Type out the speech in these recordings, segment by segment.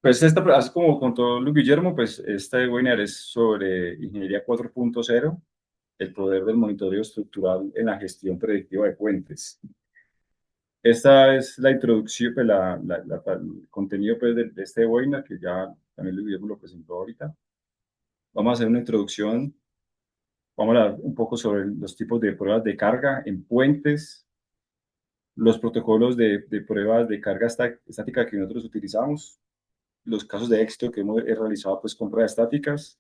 Pues así como contó Luis Guillermo, pues este webinar es sobre Ingeniería 4.0, el poder del monitoreo estructural en la gestión predictiva de puentes. Esta es la introducción, pues el contenido pues, de este webinar, que ya también Luis Guillermo lo presentó ahorita. Vamos a hacer una introducción, vamos a hablar un poco sobre los tipos de pruebas de carga en puentes, los protocolos de pruebas de carga estática que nosotros utilizamos, los casos de éxito que hemos realizado pues, con pruebas estáticas,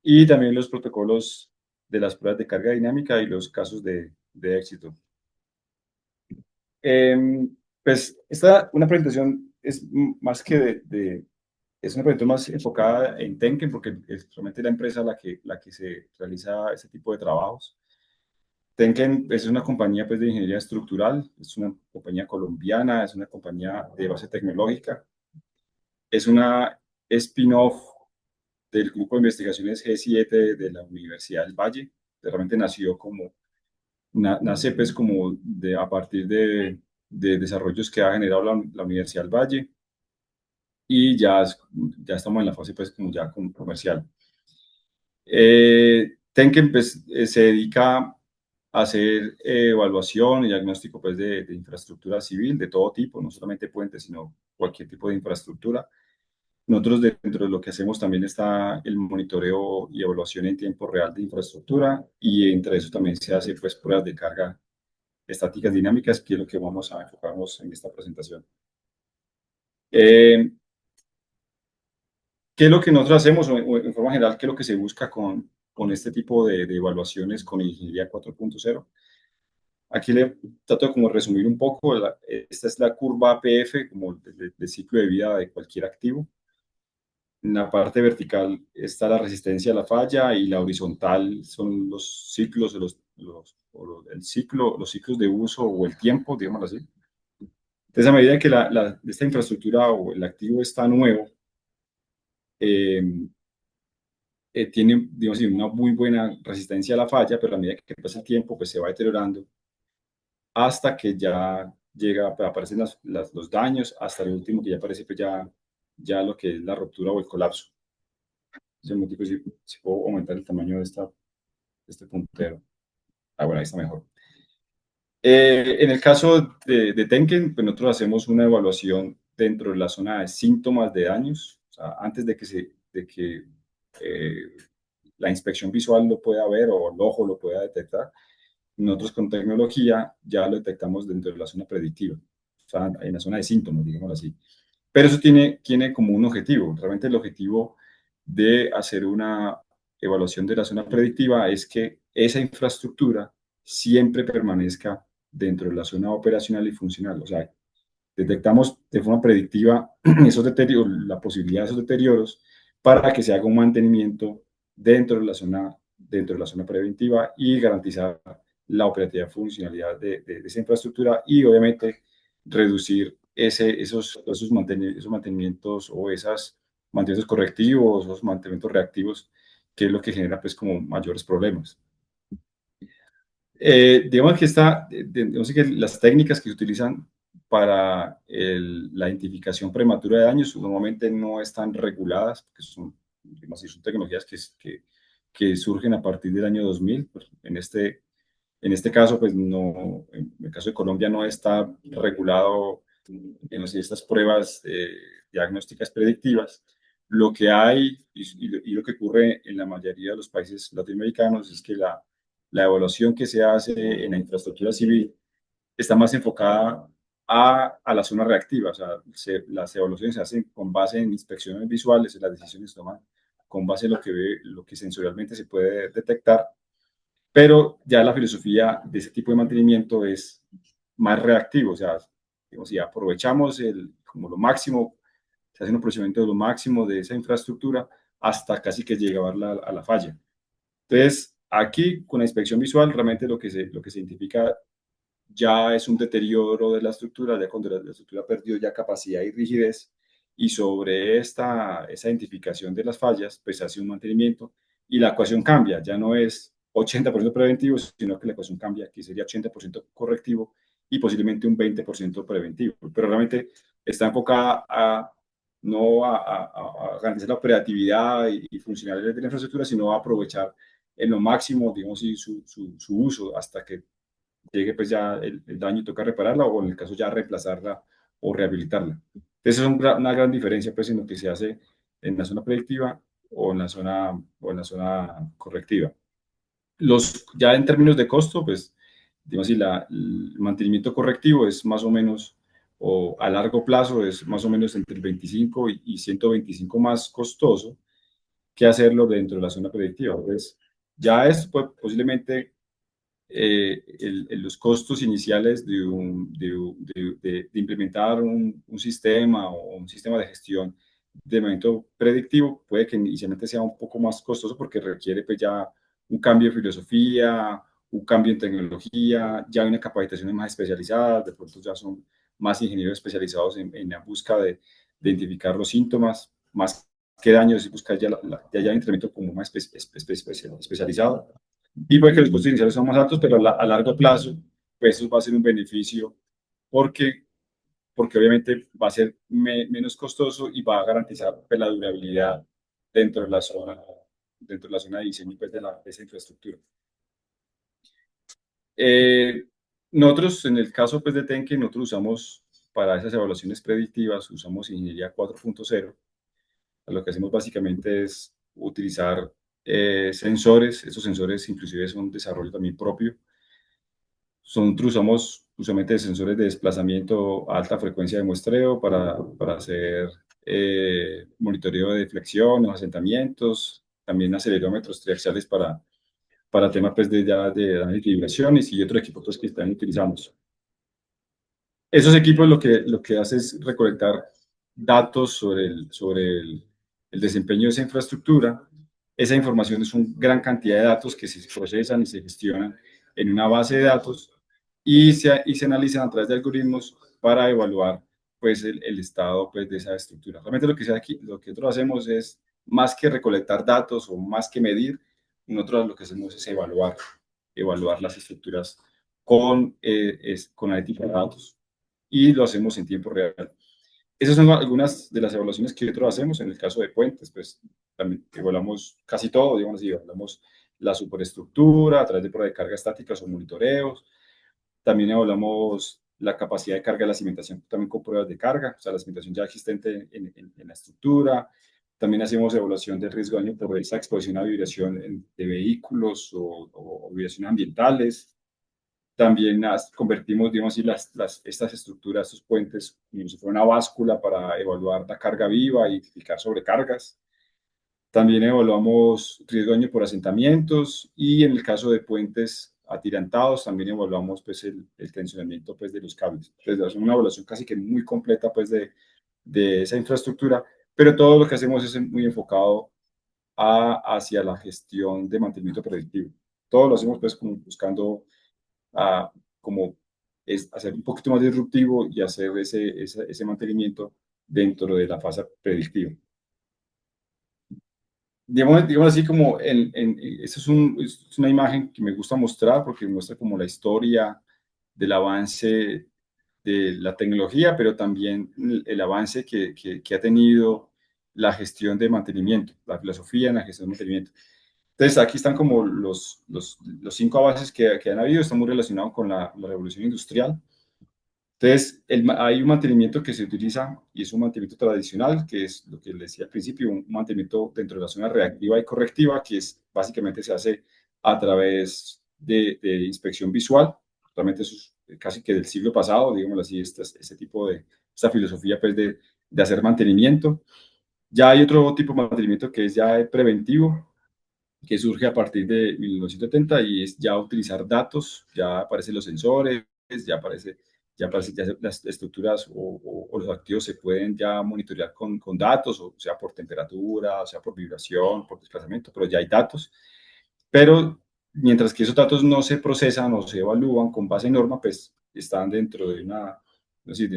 y también los protocolos de las pruebas de carga dinámica y los casos de éxito. Pues una presentación es más que es una presentación más enfocada en Tenken, porque es realmente la empresa la que se realiza ese tipo de trabajos. Tenken es una compañía pues, de ingeniería estructural, es una compañía colombiana, es una compañía de base tecnológica, es una spin-off del grupo de investigaciones G7 de la Universidad del Valle. Realmente nació nace pues como a partir de desarrollos que ha generado la Universidad del Valle, y ya estamos en la fase pues como ya como comercial. Tenken pues, se dedica a hacer evaluación y diagnóstico pues, de infraestructura civil de todo tipo, no solamente puentes, sino cualquier tipo de infraestructura. Nosotros dentro de lo que hacemos también está el monitoreo y evaluación en tiempo real de infraestructura, y entre eso también se hace pues pruebas de carga estáticas dinámicas, que es lo que vamos a enfocarnos en esta presentación. Eh, ¿Qué es lo que nosotros hacemos o en forma general, qué es lo que se busca con este tipo de evaluaciones con Ingeniería 4.0? Aquí le trato de como resumir un poco. Esta es la curva APF como de ciclo de vida de cualquier activo. En la parte vertical está la resistencia a la falla, y la horizontal son los ciclos, el ciclo, los ciclos de uso o el tiempo, digamos así. Entonces, a medida que esta infraestructura o el activo está nuevo, eh, tiene, digamos así, una muy buena resistencia a la falla, pero a medida que pasa el tiempo, pues se va deteriorando hasta que ya aparecen los daños, hasta el último que ya aparece pues ya lo que es la ruptura o el colapso. Entonces, el motivo si puedo aumentar el tamaño de este puntero. Ah, bueno, ahí está mejor. En el caso de Tenken, pues nosotros hacemos una evaluación dentro de la zona de síntomas de daños, o sea, antes de que eh, la inspección visual lo pueda ver o el ojo lo pueda detectar. Nosotros con tecnología ya lo detectamos dentro de la zona predictiva, o sea, en la zona de síntomas, digamos así. Pero eso tiene como un objetivo. Realmente el objetivo de hacer una evaluación de la zona predictiva es que esa infraestructura siempre permanezca dentro de la zona operacional y funcional. O sea, detectamos de forma predictiva esos deterioros, la posibilidad de esos deterioros, para que se haga un mantenimiento dentro de la zona preventiva y garantizar la operatividad funcionalidad de esa infraestructura, y obviamente reducir esos mantenimientos o esos mantenimientos correctivos, esos mantenimientos reactivos, que es lo que genera pues como mayores problemas. Digamos que digamos que las técnicas que se utilizan para la identificación prematura de daños normalmente no están reguladas, porque digamos, son tecnologías que surgen a partir del año 2000. Pues, en este caso, pues no, en el caso de Colombia no está regulado, digamos, estas pruebas diagnósticas predictivas. Lo que hay y lo que ocurre en la mayoría de los países latinoamericanos es que la evaluación que se hace en la infraestructura civil está más enfocada a la zona reactiva. O sea, las evaluaciones se hacen con base en inspecciones visuales, y las decisiones se toman con base en lo que sensorialmente se puede detectar, pero ya la filosofía de ese tipo de mantenimiento es más reactivo. O sea, digamos, si aprovechamos como lo máximo, se hace un aprovechamiento de lo máximo de esa infraestructura hasta casi que llegar a la falla. Entonces, aquí con la inspección visual, realmente lo que se identifica ya es un deterioro de la estructura, ya cuando la estructura perdió ya capacidad y rigidez, y sobre esa identificación de las fallas, pues se hace un mantenimiento, y la ecuación cambia, ya no es 80% preventivo, sino que la ecuación cambia, aquí sería 80% correctivo y posiblemente un 20% preventivo, pero realmente está enfocada no a garantizar la operatividad y funcionalidad de la infraestructura, sino a aprovechar en lo máximo, digamos, su uso hasta que llegue pues ya el daño y toca repararla o en el caso ya reemplazarla o rehabilitarla. Esa es una gran diferencia pues en lo que se hace en la zona predictiva o en la zona correctiva. Ya en términos de costo, pues, digamos así, el mantenimiento correctivo es más o menos, o a largo plazo, es más o menos entre el 25 y 125 más costoso que hacerlo dentro de la zona predictiva. Entonces, ya es pues, posiblemente los costos iniciales de implementar un sistema o un sistema de gestión de momento predictivo puede que inicialmente sea un poco más costoso porque requiere pues ya un cambio de filosofía, un cambio en tecnología, ya hay una capacitación más especializada, de pronto ya son más ingenieros especializados en la búsqueda de identificar los síntomas, más que daños y buscar ya un tratamiento como más especializado y puede que los costos iniciales son más altos, pero a largo plazo, pues eso va a ser un beneficio porque, porque obviamente va a ser menos costoso y va a garantizar pues, la durabilidad dentro de la zona, dentro de la zona de diseño pues, de esa infraestructura. Eh, nosotros, en el caso pues, de Tenke, nosotros usamos para esas evaluaciones predictivas, usamos ingeniería 4.0. Lo que hacemos básicamente es utilizar sensores, esos sensores inclusive son desarrollo también propio. Usamos usualmente sensores de desplazamiento a alta frecuencia de muestreo para hacer monitoreo de deflexión, los asentamientos, también acelerómetros triaxiales para temas pues, de análisis de vibraciones y otros equipos pues, que están utilizamos. Esos equipos lo que hace es recolectar datos el desempeño de esa infraestructura. Esa información es una gran cantidad de datos que se procesan y se gestionan en una base de datos y se analizan a través de algoritmos para evaluar pues, el estado pues, de esa estructura. Realmente lo que nosotros hacemos es, más que recolectar datos o más que medir, nosotros lo que hacemos es evaluar las estructuras con analítica de datos y lo hacemos en tiempo real. Esas son algunas de las evaluaciones que nosotros hacemos. En el caso de puentes, pues también evaluamos casi todo, digamos así, evaluamos la superestructura a través de pruebas de carga estáticas o monitoreos. También evaluamos la capacidad de carga de la cimentación, también con pruebas de carga, o sea, la cimentación ya existente en la estructura. También hacemos evaluación de riesgo de daño por esa exposición a vibración de vehículos o vibraciones ambientales. También convertimos, digamos así, estas estructuras, estos puentes, como si fuera una báscula para evaluar la carga viva, identificar sobrecargas. También evaluamos riesgo de daño por asentamientos y en el caso de puentes atirantados también evaluamos pues, el tensionamiento pues, de los cables. Entonces, es una evaluación casi que muy completa pues, de esa infraestructura, pero todo lo que hacemos es muy enfocado hacia la gestión de mantenimiento predictivo. Todo lo hacemos pues, como buscando a como es hacer un poquito más disruptivo y hacer ese mantenimiento dentro de la fase predictiva. Digamos así como, esta es una imagen que me gusta mostrar porque muestra como la historia del avance de la tecnología, pero también el avance que ha tenido la gestión de mantenimiento, la filosofía en la gestión de mantenimiento. Entonces, aquí están como los 5 avances que han habido, están muy relacionados con la revolución industrial. Entonces, hay un mantenimiento que se utiliza y es un mantenimiento tradicional, que es lo que les decía al principio, un mantenimiento dentro de la zona reactiva y correctiva, que es básicamente se hace a través de inspección visual. Realmente eso es casi que del siglo pasado, digámoslo así, ese tipo esta filosofía pues, de hacer mantenimiento. Ya hay otro tipo de mantenimiento que es ya preventivo, que surge a partir de 1970 y es ya utilizar datos, ya aparecen los sensores, ya aparecen ya las estructuras o los activos se pueden ya monitorear con datos, o sea por temperatura, o sea por vibración, por desplazamiento, pero ya hay datos. Pero mientras que esos datos no se procesan o se evalúan con base en norma, pues están dentro de no sé,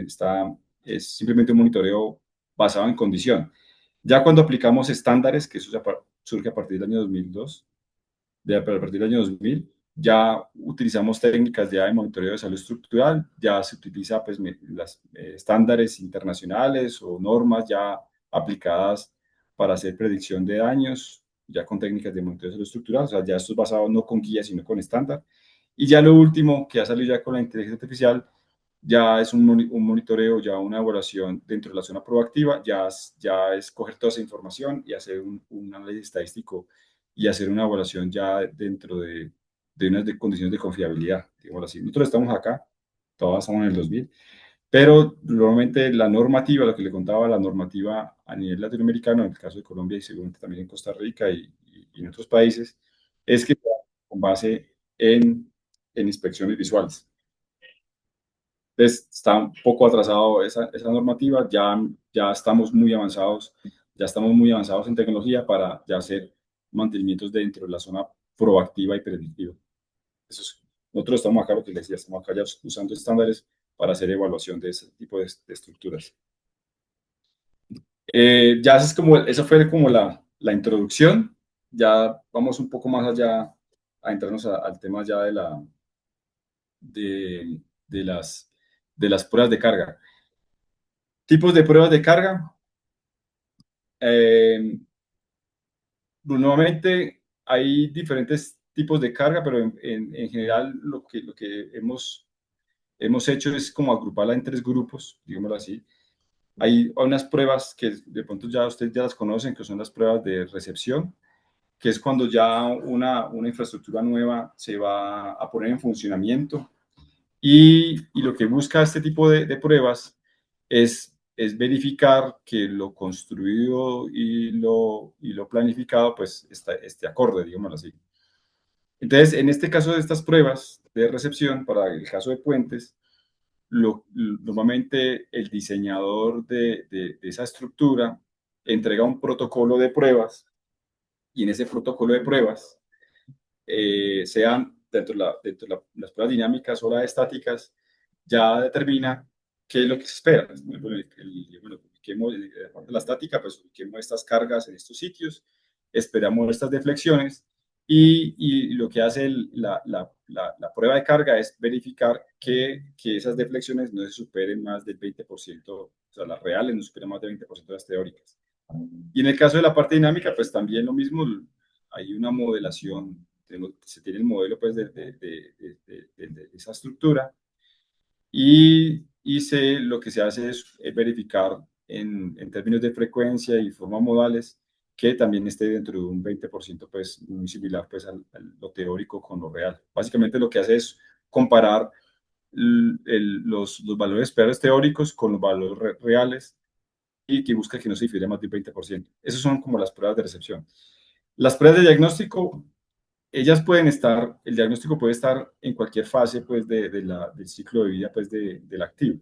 es simplemente un monitoreo basado en condición. Ya cuando aplicamos estándares, que eso surge a partir del año 2002, a partir del año 2000, ya utilizamos técnicas ya de monitoreo de salud estructural, ya se utiliza pues, estándares internacionales o normas ya aplicadas para hacer predicción de daños, ya con técnicas de monitoreo estructural, o sea, ya esto es basado no con guías, sino con estándar. Y ya lo último que ha salido ya con la inteligencia artificial, ya es un monitoreo, ya una evaluación dentro de la zona proactiva, ya es coger toda esa información y hacer un análisis estadístico y hacer una evaluación ya dentro de unas condiciones de confiabilidad, digamos así. Nosotros estamos acá, todos estamos en el 2000, pero normalmente la normativa, lo que le contaba, la normativa a nivel latinoamericano, en el caso de Colombia y seguramente también en Costa Rica y en otros países, es que con base en inspecciones visuales. Entonces, está un poco atrasado esa normativa, ya estamos muy avanzados en tecnología para ya hacer mantenimientos dentro de la zona proactiva y predictiva. Eso es, nosotros estamos acá, lo que les decía, estamos acá ya usando estándares para hacer evaluación de ese tipo de estructuras. Ya es como, eso fue como la introducción, ya vamos un poco más allá a entrarnos al tema ya de, de las, de las pruebas de carga. Tipos de pruebas de carga. Eh, Nuevamente hay diferentes tipos de carga, pero en general lo que hemos hecho es como agruparla en tres grupos, digámoslo así. Hay unas pruebas que de pronto ya ustedes ya las conocen, que son las pruebas de recepción, que es cuando ya una infraestructura nueva se va a poner en funcionamiento. Y lo que busca este tipo de pruebas es verificar que lo construido y lo planificado pues esté acorde, digámoslo así. Entonces, en este caso de estas pruebas de recepción, para el caso de puentes, normalmente el diseñador de esa estructura entrega un protocolo de pruebas y en ese protocolo de pruebas, sean dentro de las pruebas dinámicas o las estáticas, ya determina qué es lo que se espera. Bueno, aparte de la estática, pues ubiquemos estas cargas en estos sitios, esperamos estas deflexiones y lo que hace la prueba de carga es verificar que esas deflexiones no se superen más del 20%, o sea, las reales no superen más del 20% de las teóricas. Y en el caso de la parte dinámica, pues también lo mismo, hay una modelación, se tiene el modelo pues de esa estructura y lo que se hace es verificar en términos de frecuencia y forma modales que también esté dentro de un 20% pues muy similar pues lo teórico con lo real. Básicamente lo que hace es comparar los valores esperados teóricos con los valores reales y que busca que no se difiera más del 20%. Esas son como las pruebas de recepción. Las pruebas de diagnóstico, el diagnóstico puede estar en cualquier fase pues, del ciclo de vida pues, del activo.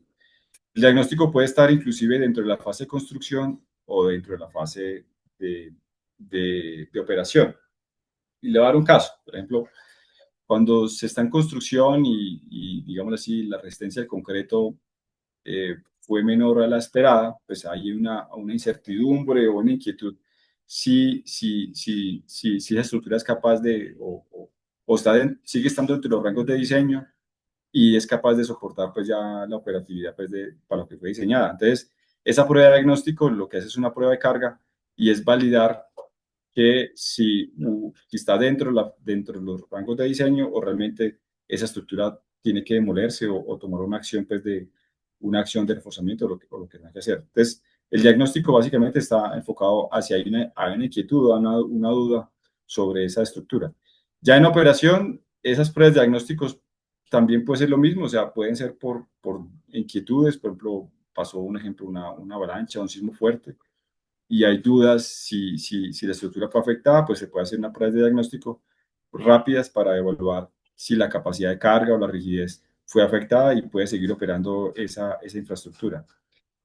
El diagnóstico puede estar inclusive dentro de la fase de construcción o dentro de la fase de operación. Y le voy a dar un caso, por ejemplo, cuando se está en construcción y digamos así, la resistencia del concreto fue menor a la esperada, pues hay una incertidumbre o una inquietud si esa estructura es capaz o sigue estando dentro de los rangos de diseño y es capaz de soportar pues ya la operatividad pues para lo que fue diseñada. Entonces, esa prueba de diagnóstico lo que hace es una prueba de carga y es validar que si está dentro de los rangos de diseño o realmente esa estructura tiene que demolerse o tomar una acción de reforzamiento o lo que tenga que hacer. Entonces, el diagnóstico básicamente está enfocado hacia hay una inquietud o una duda sobre esa estructura. Ya en operación, esas pruebas de diagnósticos también puede ser lo mismo, o sea, pueden ser por inquietudes, por ejemplo, pasó un ejemplo, una avalancha, un sismo fuerte, y hay dudas si la estructura fue afectada, pues se puede hacer una prueba de diagnóstico rápidas para evaluar si la capacidad de carga o la rigidez fue afectada y puede seguir operando esa infraestructura.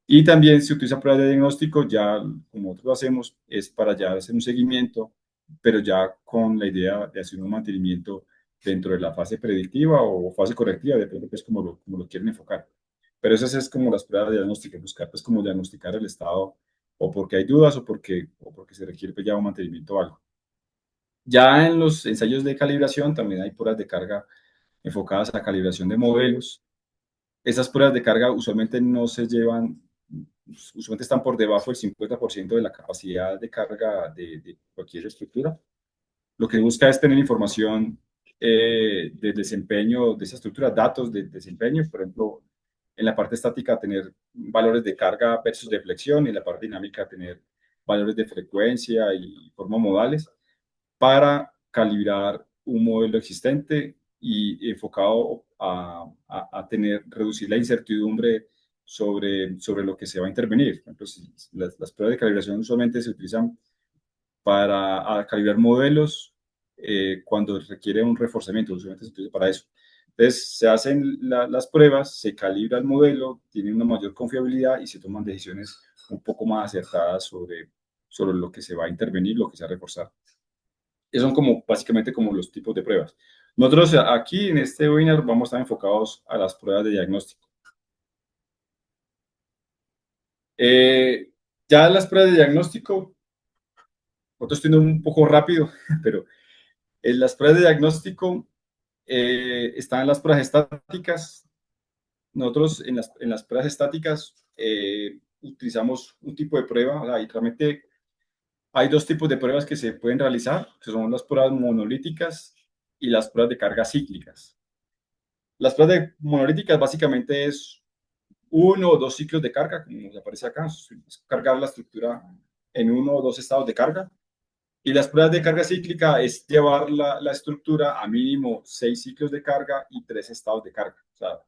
Y también se utiliza pruebas de diagnóstico, ya como nosotros lo hacemos, es para ya hacer un seguimiento, pero ya con la idea de hacer un mantenimiento dentro de la fase predictiva o fase correctiva, depende pues como lo quieren enfocar. Pero esas es como las pruebas de diagnóstico, buscar pues como diagnosticar el estado o porque hay dudas o porque se requiere pues ya un mantenimiento o algo. Ya en los ensayos de calibración también hay pruebas de carga enfocadas a calibración de modelos. Esas pruebas de carga usualmente no se llevan usualmente están por debajo del 50% de la capacidad de carga de cualquier estructura. Lo que busca es tener información de desempeño de esa estructura, datos de desempeño, por ejemplo, en la parte estática tener valores de carga versus deflexión y en la parte dinámica tener valores de frecuencia y forma modales para calibrar un modelo existente y enfocado a reducir la incertidumbre sobre lo que se va a intervenir. Entonces, las pruebas de calibración usualmente se utilizan para calibrar modelos cuando requiere un reforzamiento, usualmente se utiliza para eso. Entonces, se hacen las pruebas, se calibra el modelo, tiene una mayor confiabilidad y se toman decisiones un poco más acertadas sobre lo que se va a intervenir, lo que se va a reforzar. Esos son como básicamente como los tipos de pruebas. Nosotros aquí en este webinar vamos a estar enfocados a las pruebas de diagnóstico. Eh, ya las pruebas de diagnóstico, nosotros estoy un poco rápido, pero en las pruebas de diagnóstico están las pruebas estáticas. Nosotros en las pruebas estáticas utilizamos un tipo de prueba, o sea, y realmente hay dos tipos de pruebas que se pueden realizar, que son las pruebas monolíticas y las pruebas de carga cíclicas. Las pruebas de monolíticas básicamente es uno o dos ciclos de carga, como nos aparece acá, es cargar la estructura en uno o dos estados de carga. Y las pruebas de carga cíclica es llevar la estructura a mínimo 6 ciclos de carga y 3 estados de carga. O sea,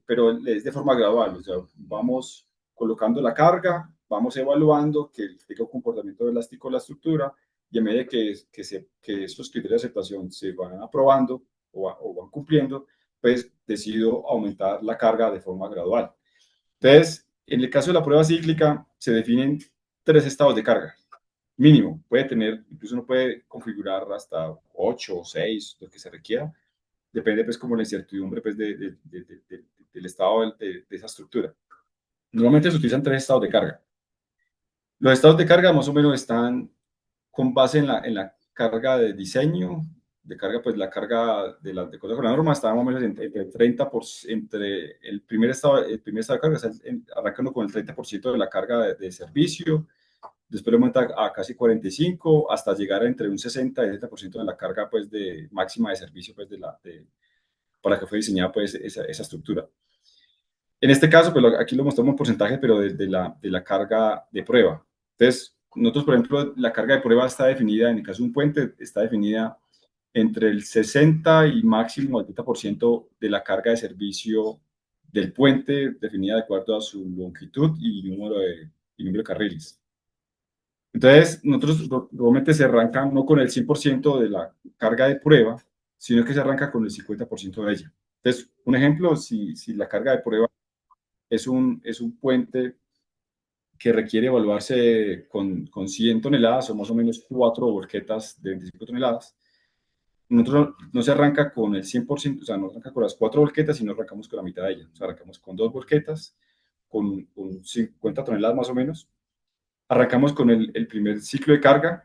pero es de forma gradual. O sea, vamos colocando la carga, vamos evaluando que tenga un comportamiento elástico la estructura y a medida que estos criterios de aceptación se van aprobando o van cumpliendo, pues decido aumentar la carga de forma gradual. Entonces, en el caso de la prueba cíclica, se definen 3 estados de carga mínimo. Puede tener, incluso uno puede configurar hasta 8 o 6, lo que se requiera. Depende, pues, como la incertidumbre, pues, del estado de esa estructura. Normalmente se utilizan 3 estados de carga. Los estados de carga más o menos están con base en la carga de diseño, de carga, pues la carga de acuerdo con la norma, está más o menos entre 30 entre el primer estado de carga, arrancando con el 30% de la carga de servicio, después aumenta a casi 45 hasta llegar a entre un 60 y 70% de la carga pues de máxima de servicio pues para que fue diseñada pues esa estructura. En este caso, pues aquí lo mostramos en porcentaje, pero de la carga de prueba. Entonces, nosotros, por ejemplo, la carga de prueba está definida, en el caso de un puente, está definida entre el 60 y máximo el 30% de la carga de servicio del puente, definida de acuerdo a su longitud y número de carriles. Entonces, nosotros normalmente se arranca no con el 100% de la carga de prueba, sino que se arranca con el 50% de ella. Entonces, un ejemplo, si la carga de prueba es un puente que requiere evaluarse con 100 toneladas o más o menos 4 volquetas de 25 toneladas, nosotros no se arranca con el 100%, o sea, no arranca con las 4 volquetas, sino arrancamos con la mitad de ella. O sea, arrancamos con 2 volquetas, con 50 toneladas más o menos. Arrancamos con el primer ciclo de carga.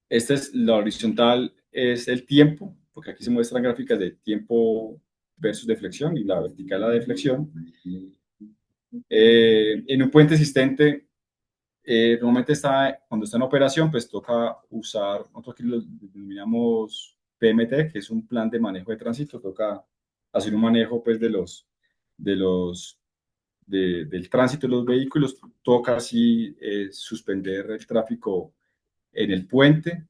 Esta es la horizontal, es el tiempo, porque aquí se muestran gráficas de tiempo versus deflexión y la vertical la deflexión. En un puente existente, normalmente cuando está en operación, pues toca usar, nosotros aquí lo denominamos PMT, que es un plan de manejo de tránsito, toca hacer un manejo pues de los, del tránsito de los vehículos, toca así suspender el tráfico en el puente.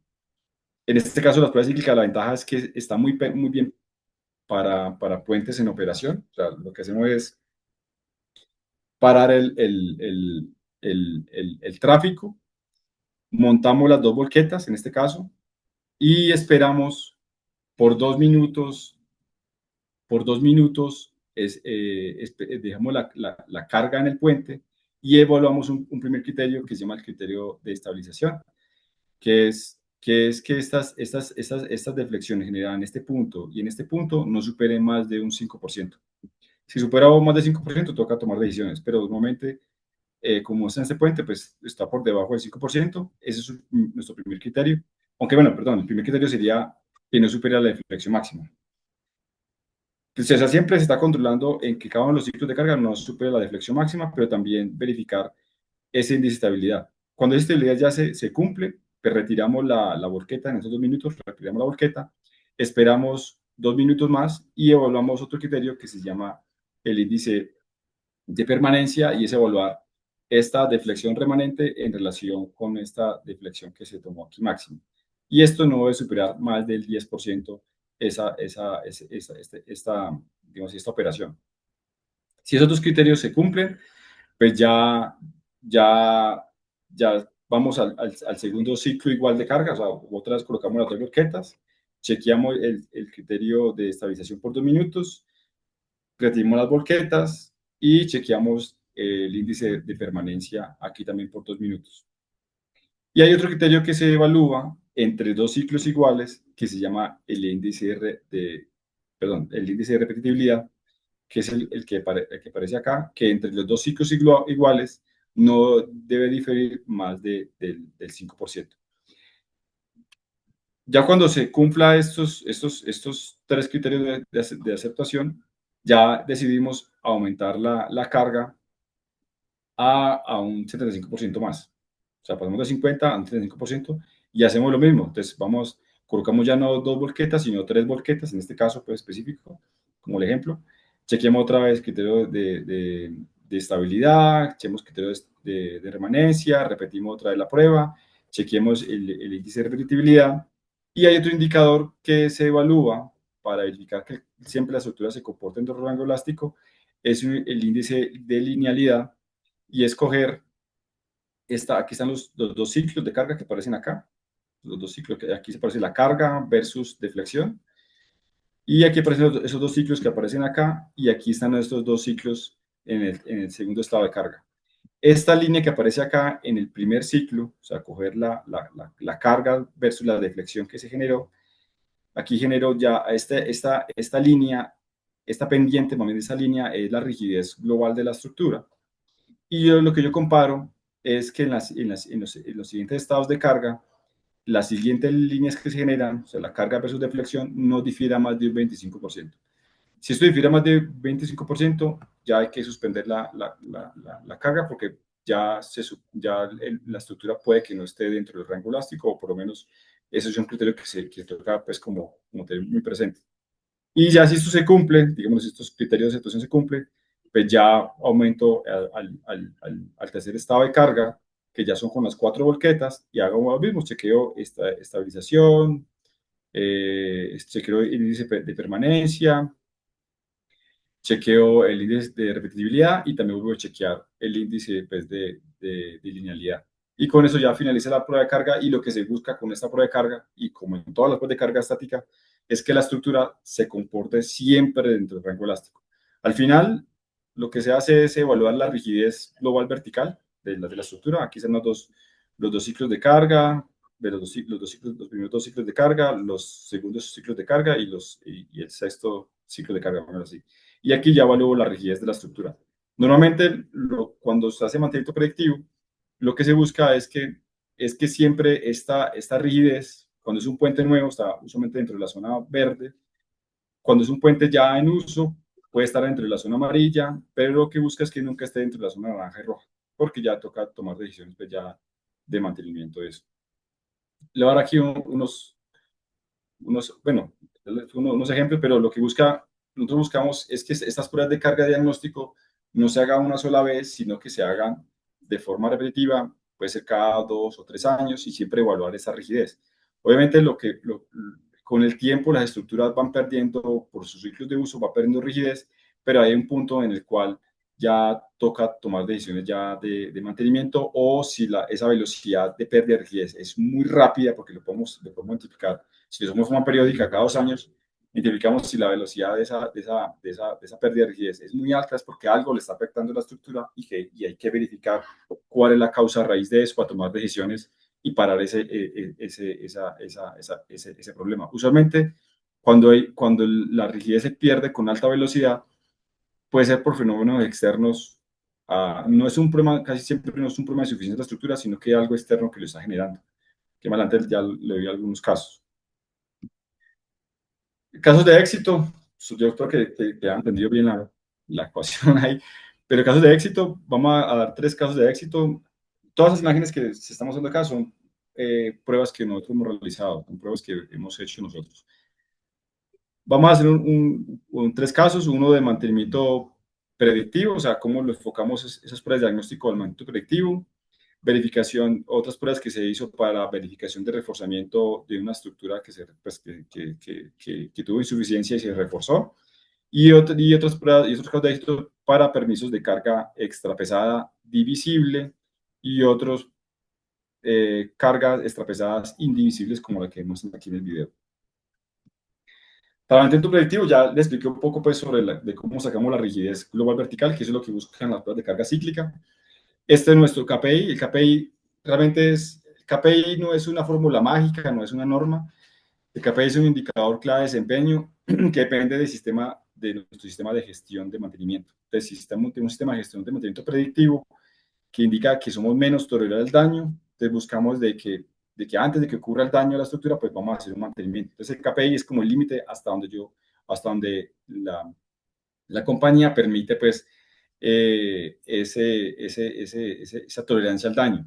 En este caso, las pruebas cíclicas, la ventaja es que está muy bien para puentes en operación. O sea, lo que hacemos es parar el tráfico, montamos las 2 volquetas, en este caso, y esperamos por 2 minutos, dejamos la carga en el puente y evaluamos un primer criterio que se llama el criterio de estabilización, que estas deflexiones generadas en este punto y en este punto no superen más de un 5%. Si supera más de 5%, toca tomar decisiones, pero normalmente, como está en este puente, pues está por debajo del 5%. Ese es nuestro primer criterio. Aunque, bueno, perdón, el primer criterio sería que no supera la deflexión máxima. Pues, o sea, siempre se está controlando en que cada uno de los ciclos de carga no supere la deflexión máxima, pero también verificar ese índice de estabilidad. Cuando esa estabilidad ya se cumple, pues retiramos la volqueta en esos 2 minutos, retiramos la volqueta, esperamos 2 minutos más y evaluamos otro criterio que se llama el índice de permanencia, y es evaluar esta deflexión remanente en relación con esta deflexión que se tomó aquí máximo. Y esto no debe superar más del 10% digamos, esta operación. Si esos dos criterios se cumplen, pues ya, ya vamos al segundo ciclo igual de carga, o sea, otra vez colocamos las dos volquetas, chequeamos el criterio de estabilización por 2 minutos, retiramos las volquetas y chequeamos el índice de permanencia aquí también por 2 minutos. Y hay otro criterio que se evalúa entre dos ciclos iguales que se llama el índice de repetitividad, que es el que aparece acá, que entre los dos ciclos iguales no debe diferir más del 5%. Ya cuando se cumpla estos tres criterios de aceptación, ya decidimos aumentar la carga a un 75% más. O sea, pasamos de 50 a un 75% y hacemos lo mismo. Entonces, colocamos ya no dos volquetas, sino tres volquetas, en este caso pues, específico, como el ejemplo. Chequeamos otra vez criterios de estabilidad, chequemos criterios de remanencia, repetimos otra vez la prueba, chequemos el índice de repetibilidad, y hay otro indicador que se evalúa para verificar que siempre la estructura se comporta dentro del rango elástico, es el índice de linealidad, y escoger aquí están los dos ciclos de carga que aparecen acá, los dos ciclos, que aquí se aparece la carga versus deflexión, y aquí aparecen esos dos ciclos que aparecen acá, y aquí están estos dos ciclos en el segundo estado de carga. Esta línea que aparece acá en el primer ciclo, o sea, coger la carga versus la deflexión que se generó, aquí generó ya esta línea, esta pendiente, más bien esa línea es la rigidez global de la estructura. Y lo que yo comparo es que en los siguientes estados de carga, las siguientes líneas que se generan, o sea, la carga versus deflexión, no difiera más de un 25%. Si esto difiere más de 25%, ya hay que suspender la carga, porque la estructura puede que no esté dentro del rango elástico, o por lo menos eso es un criterio que toca pues, como tener muy presente. Y ya si esto se cumple, digamos, si estos criterios de aceptación se cumplen, pues ya aumento al tercer estado de carga, que ya son con las 4 volquetas, y hago lo mismo, chequeo estabilización, chequeo el índice de permanencia, chequeo el índice de repetibilidad, y también voy a chequear el índice pues, de linealidad. Y con eso ya finaliza la prueba de carga, y lo que se busca con esta prueba de carga, y como en todas las pruebas de carga estática, es que la estructura se comporte siempre dentro del rango elástico. Al final, lo que se hace es evaluar la rigidez global vertical de la estructura. Aquí están los dos ciclos de carga, de los primeros dos ciclos de carga, los segundos ciclos de carga y el sexto ciclo de carga, bueno, así. Y aquí ya evalúo la rigidez de la estructura. Normalmente, cuando se hace mantenimiento predictivo, lo que se busca es que siempre esta rigidez, cuando es un puente nuevo, está usualmente dentro de la zona verde. Cuando es un puente ya en uso, puede estar dentro de la zona amarilla, pero lo que busca es que nunca esté dentro de la zona naranja y roja, porque ya toca tomar decisiones pues, ya de mantenimiento de eso. Le voy a dar aquí unos ejemplos, pero lo que nosotros buscamos es que estas pruebas de carga de diagnóstico no se hagan una sola vez, sino que se hagan de forma repetitiva, puede ser cada 2 o 3 años, y siempre evaluar esa rigidez. Obviamente, con el tiempo las estructuras van perdiendo, por sus ciclos de uso, va perdiendo rigidez, pero hay un punto en el cual ya toca tomar decisiones ya de mantenimiento, o si esa velocidad de pérdida de rigidez es muy rápida, porque lo podemos identificar. Si lo hacemos de forma periódica, cada 2 años, identificamos si la velocidad de esa pérdida de rigidez es muy alta, es porque algo le está afectando la estructura, y hay que verificar cuál es la causa raíz de eso para tomar decisiones y parar ese problema. Usualmente, cuando la rigidez se pierde con alta velocidad, puede ser por fenómenos externos. No es un problema, casi siempre no es un problema de suficiencia de la estructura, sino que hay algo externo que lo está generando, que más adelante ya le doy algunos casos. Casos de éxito, yo creo que han entendido bien la ecuación ahí. Pero casos de éxito, vamos a dar tres casos de éxito. Todas las imágenes que se están mostrando acá son pruebas que nosotros hemos realizado, son pruebas que hemos hecho nosotros. Vamos a hacer tres casos, uno de mantenimiento predictivo, o sea, cómo lo enfocamos esas pruebas de diagnóstico del mantenimiento predictivo, verificación, otras pruebas que se hizo para verificación de reforzamiento de una estructura pues, que tuvo insuficiencia y se reforzó, otras pruebas y otros casos de éxito para permisos de carga extrapesada divisible y otros cargas extrapesadas indivisibles como la que vemos aquí en el video. Para el intento predictivo ya le expliqué un poco pues, sobre de cómo sacamos la rigidez global vertical, que eso es lo que buscan las pruebas de carga cíclica. Este es nuestro KPI. El KPI realmente el KPI no es una fórmula mágica, no es una norma. El KPI es un indicador clave de desempeño que depende de nuestro sistema de gestión de mantenimiento. Entonces, tenemos un sistema de gestión de mantenimiento predictivo que indica que somos menos tolerantes al daño. Entonces, buscamos de que antes de que ocurra el daño a la estructura, pues vamos a hacer un mantenimiento. Entonces, el KPI es como el límite hasta donde la compañía permite, pues, esa tolerancia al daño.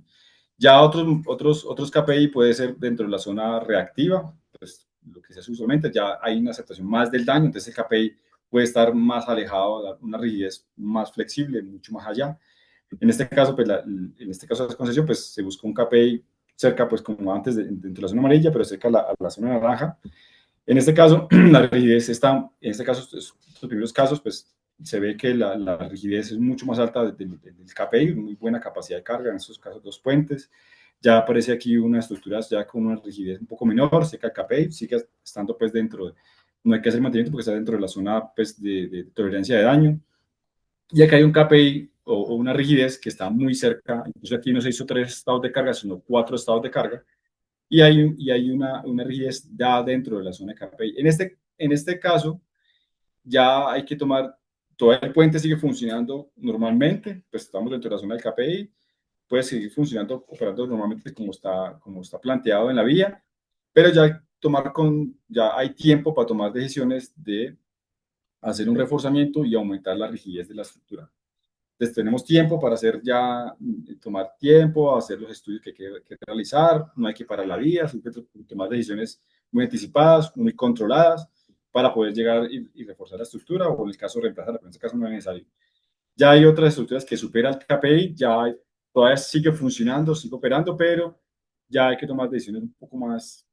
Ya otros KPI puede ser dentro de la zona reactiva, pues lo que se hace usualmente, ya hay una aceptación más del daño, entonces el KPI puede estar más alejado, una rigidez más flexible, mucho más allá. En este caso, pues en este caso de concesión, pues se busca un KPI cerca, pues como antes, dentro de la zona amarilla, pero cerca a la zona naranja. En este caso, la rigidez está, en este caso, estos primeros casos, pues se ve que la rigidez es mucho más alta del KPI, muy buena capacidad de carga, en estos casos dos puentes. Ya aparece aquí unas estructuras ya con una rigidez un poco menor, cerca del KPI, sigue estando pues no hay que hacer mantenimiento porque está dentro de la zona pues de tolerancia de daño. Y acá hay un KPI o una rigidez que está muy cerca, incluso aquí no se hizo 3 estados de carga, sino 4 estados de carga, y hay una rigidez ya dentro de la zona de KPI. En este caso, ya hay que tomar, todo el puente sigue funcionando normalmente, pues estamos dentro de la zona del KPI, puede seguir funcionando, operando normalmente como está planteado en la vía, pero ya hay tiempo para tomar decisiones de hacer un reforzamiento y aumentar la rigidez de la estructura. Entonces tenemos tiempo para tomar tiempo, hacer los estudios que hay que realizar, no hay que parar la vía, simplemente tomar decisiones muy anticipadas, muy controladas, para poder llegar y reforzar la estructura, o en el caso reemplazarla, pero en este caso no es necesario. Ya hay otras estructuras que superan el KPI, todavía sigue funcionando, sigue operando, pero ya hay que tomar decisiones un poco más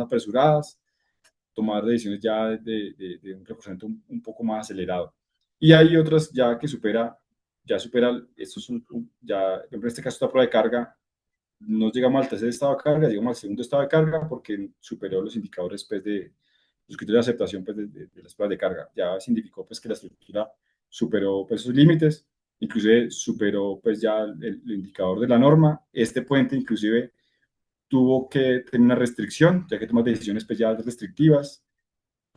apresuradas, tomar decisiones ya de un reforzamiento un poco más acelerado. Y hay otras esto es en este caso, esta prueba de carga, no llegamos al tercer estado de carga, llegamos al segundo estado de carga porque superó los indicadores pues, los criterios de aceptación pues, de las pruebas de carga. Ya significó pues, que la estructura superó pues, sus límites, inclusive superó pues, ya el indicador de la norma. Este puente inclusive tuvo que tener una restricción, ya que toma decisiones pues, ya restrictivas.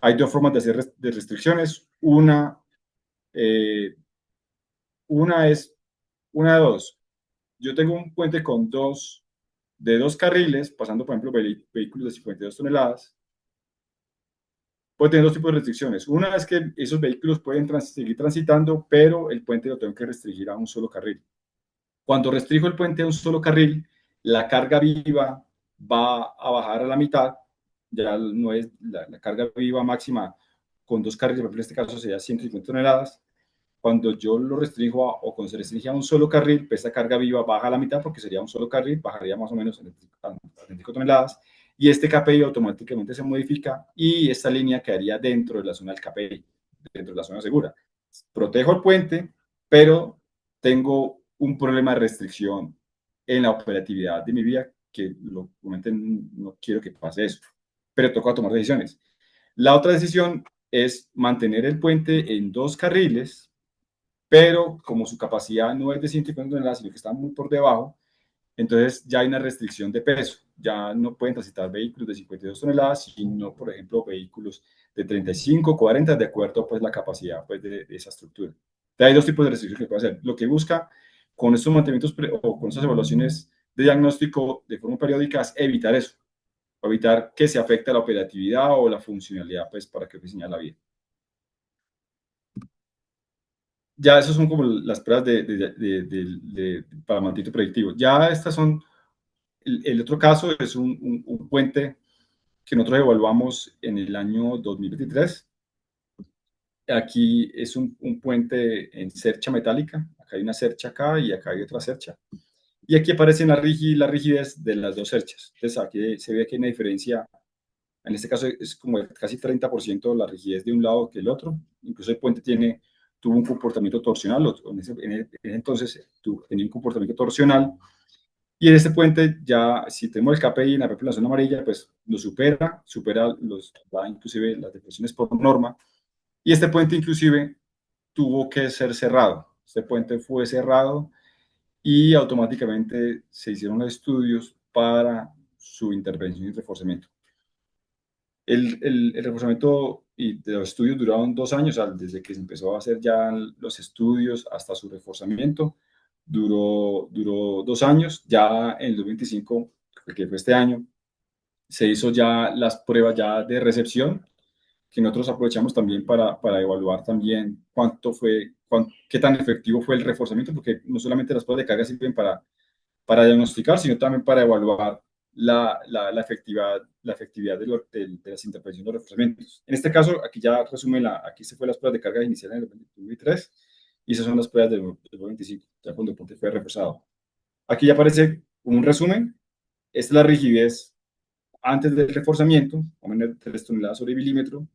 Hay dos formas de hacer de restricciones. Eh, una es una de dos. Yo tengo un puente de dos carriles, pasando, por ejemplo, vehículos de 52 toneladas. Puede tener dos tipos de restricciones. Una es que esos vehículos pueden seguir transitando, pero el puente lo tengo que restringir a un solo carril. Cuando restringo el puente a un solo carril, la carga viva va a bajar a la mitad. Ya no es la carga viva máxima con dos carriles, por ejemplo, en este caso sería 150 toneladas. Cuando yo lo restringo o cuando se restringe a un solo carril, pues esta carga viva baja a la mitad porque sería un solo carril, bajaría más o menos a 35 toneladas, y este KPI automáticamente se modifica y esta línea quedaría dentro de la zona del KPI, dentro de la zona segura. Protejo el puente, pero tengo un problema de restricción en la operatividad de mi vía, que obviamente no quiero que pase eso, pero toca tomar decisiones. La otra decisión es mantener el puente en dos carriles, pero como su capacidad no es de 150 toneladas, sino que está muy por debajo, entonces ya hay una restricción de peso. Ya no pueden transitar vehículos de 52 toneladas, sino, por ejemplo, vehículos de 35, 40, de acuerdo a pues, la capacidad pues, de esa estructura. Entonces, hay dos tipos de restricciones que puede hacer. Lo que busca con estos mantenimientos o con estas evaluaciones de diagnóstico de forma periódica es evitar eso, evitar que se afecte la operatividad o la funcionalidad pues, para que se señale la vía. Ya esos son como las pruebas para mantenimiento predictivo. Ya estas son, el otro caso es un puente que nosotros evaluamos en el año 2023. Aquí es un puente en cercha metálica. Acá hay una cercha acá y acá hay otra cercha. Y aquí aparece la rigidez de las dos cerchas. Entonces aquí se ve que hay una diferencia. En este caso es como casi 30% la rigidez de un lado que el otro. Incluso el puente tuvo un comportamiento torsional. En ese entonces tenía un comportamiento torsional. Y en este puente ya, si tenemos el KPI en la zona amarilla, pues lo supera inclusive las depresiones por norma. Y este puente inclusive tuvo que ser cerrado. Este puente fue cerrado y automáticamente se hicieron los estudios para su intervención y reforzamiento. El reforzamiento y de los estudios duraron 2 años, desde que se empezó a hacer ya los estudios hasta su reforzamiento. Duró 2 años. Ya en el 2025, que fue este año, se hizo ya las pruebas ya de recepción, que nosotros aprovechamos también para evaluar también qué tan efectivo fue el reforzamiento, porque no solamente las pruebas de carga sirven para diagnosticar, sino también para evaluar la efectividad de las intervenciones de los reforzamientos. En este caso, aquí ya resume, aquí se fue las pruebas de carga inicial en el 2023 y esas son las pruebas del 2025, ya cuando el puente fue reforzado. Aquí ya aparece un resumen. Esta es la rigidez antes del reforzamiento, o menos de 3 toneladas sobre milímetro.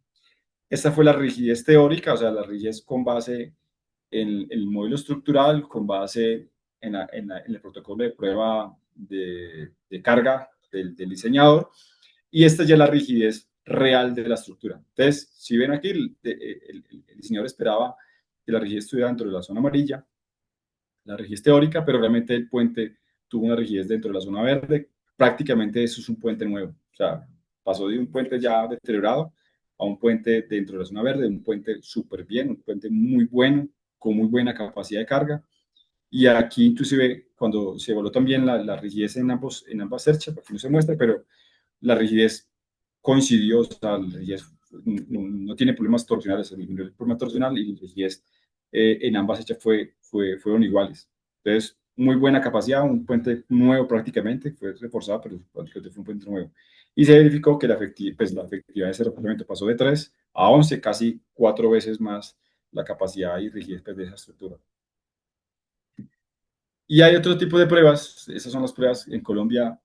Esta fue la rigidez teórica, o sea, la rigidez con base en el modelo estructural, con base en el protocolo de prueba de carga del diseñador. Y esta ya es la rigidez real de la estructura. Entonces, si ven aquí, el diseñador esperaba que la rigidez estuviera dentro de la zona amarilla, la rigidez teórica, pero realmente el puente tuvo una rigidez dentro de la zona verde. Prácticamente eso es un puente nuevo. O sea, pasó de un puente ya deteriorado a un puente dentro de la zona verde, un puente súper bien, un puente muy bueno, con muy buena capacidad de carga. Y aquí inclusive cuando se evaluó también la rigidez en ambas cerchas, porque no se muestra, pero la rigidez coincidió, o sea, la rigidez no tiene problemas torsionales, el problema torsional y la rigidez en ambas hechas fueron iguales. Entonces, muy buena capacidad, un puente nuevo prácticamente, fue reforzado, pero prácticamente fue un puente nuevo. Y se verificó que la efectividad de ese reforzamiento pasó de 3 a 11, casi 4 veces más la capacidad y rigidez de esa estructura. Y hay otro tipo de pruebas, esas son las pruebas en Colombia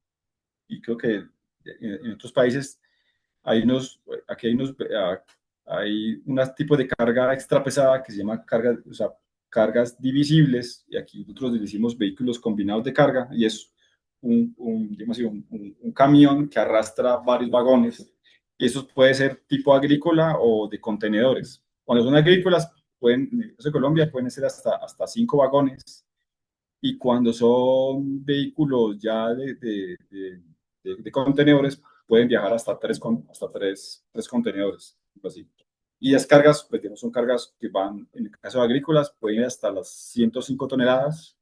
y creo que en otros países aquí hay unos tipos de carga extra pesada que se llama o sea, cargas divisibles, y aquí nosotros le decimos vehículos combinados de carga, y es digamos así, un camión que arrastra varios vagones, y eso puede ser tipo agrícola o de contenedores. Cuando son agrícolas, en el caso de Colombia, pueden ser hasta 5 vagones, y cuando son vehículos ya de contenedores, pueden viajar hasta tres contenedores, así. Y las cargas, pues digamos, son cargas que van, en el caso de agrícolas, pueden ir hasta las 105 toneladas,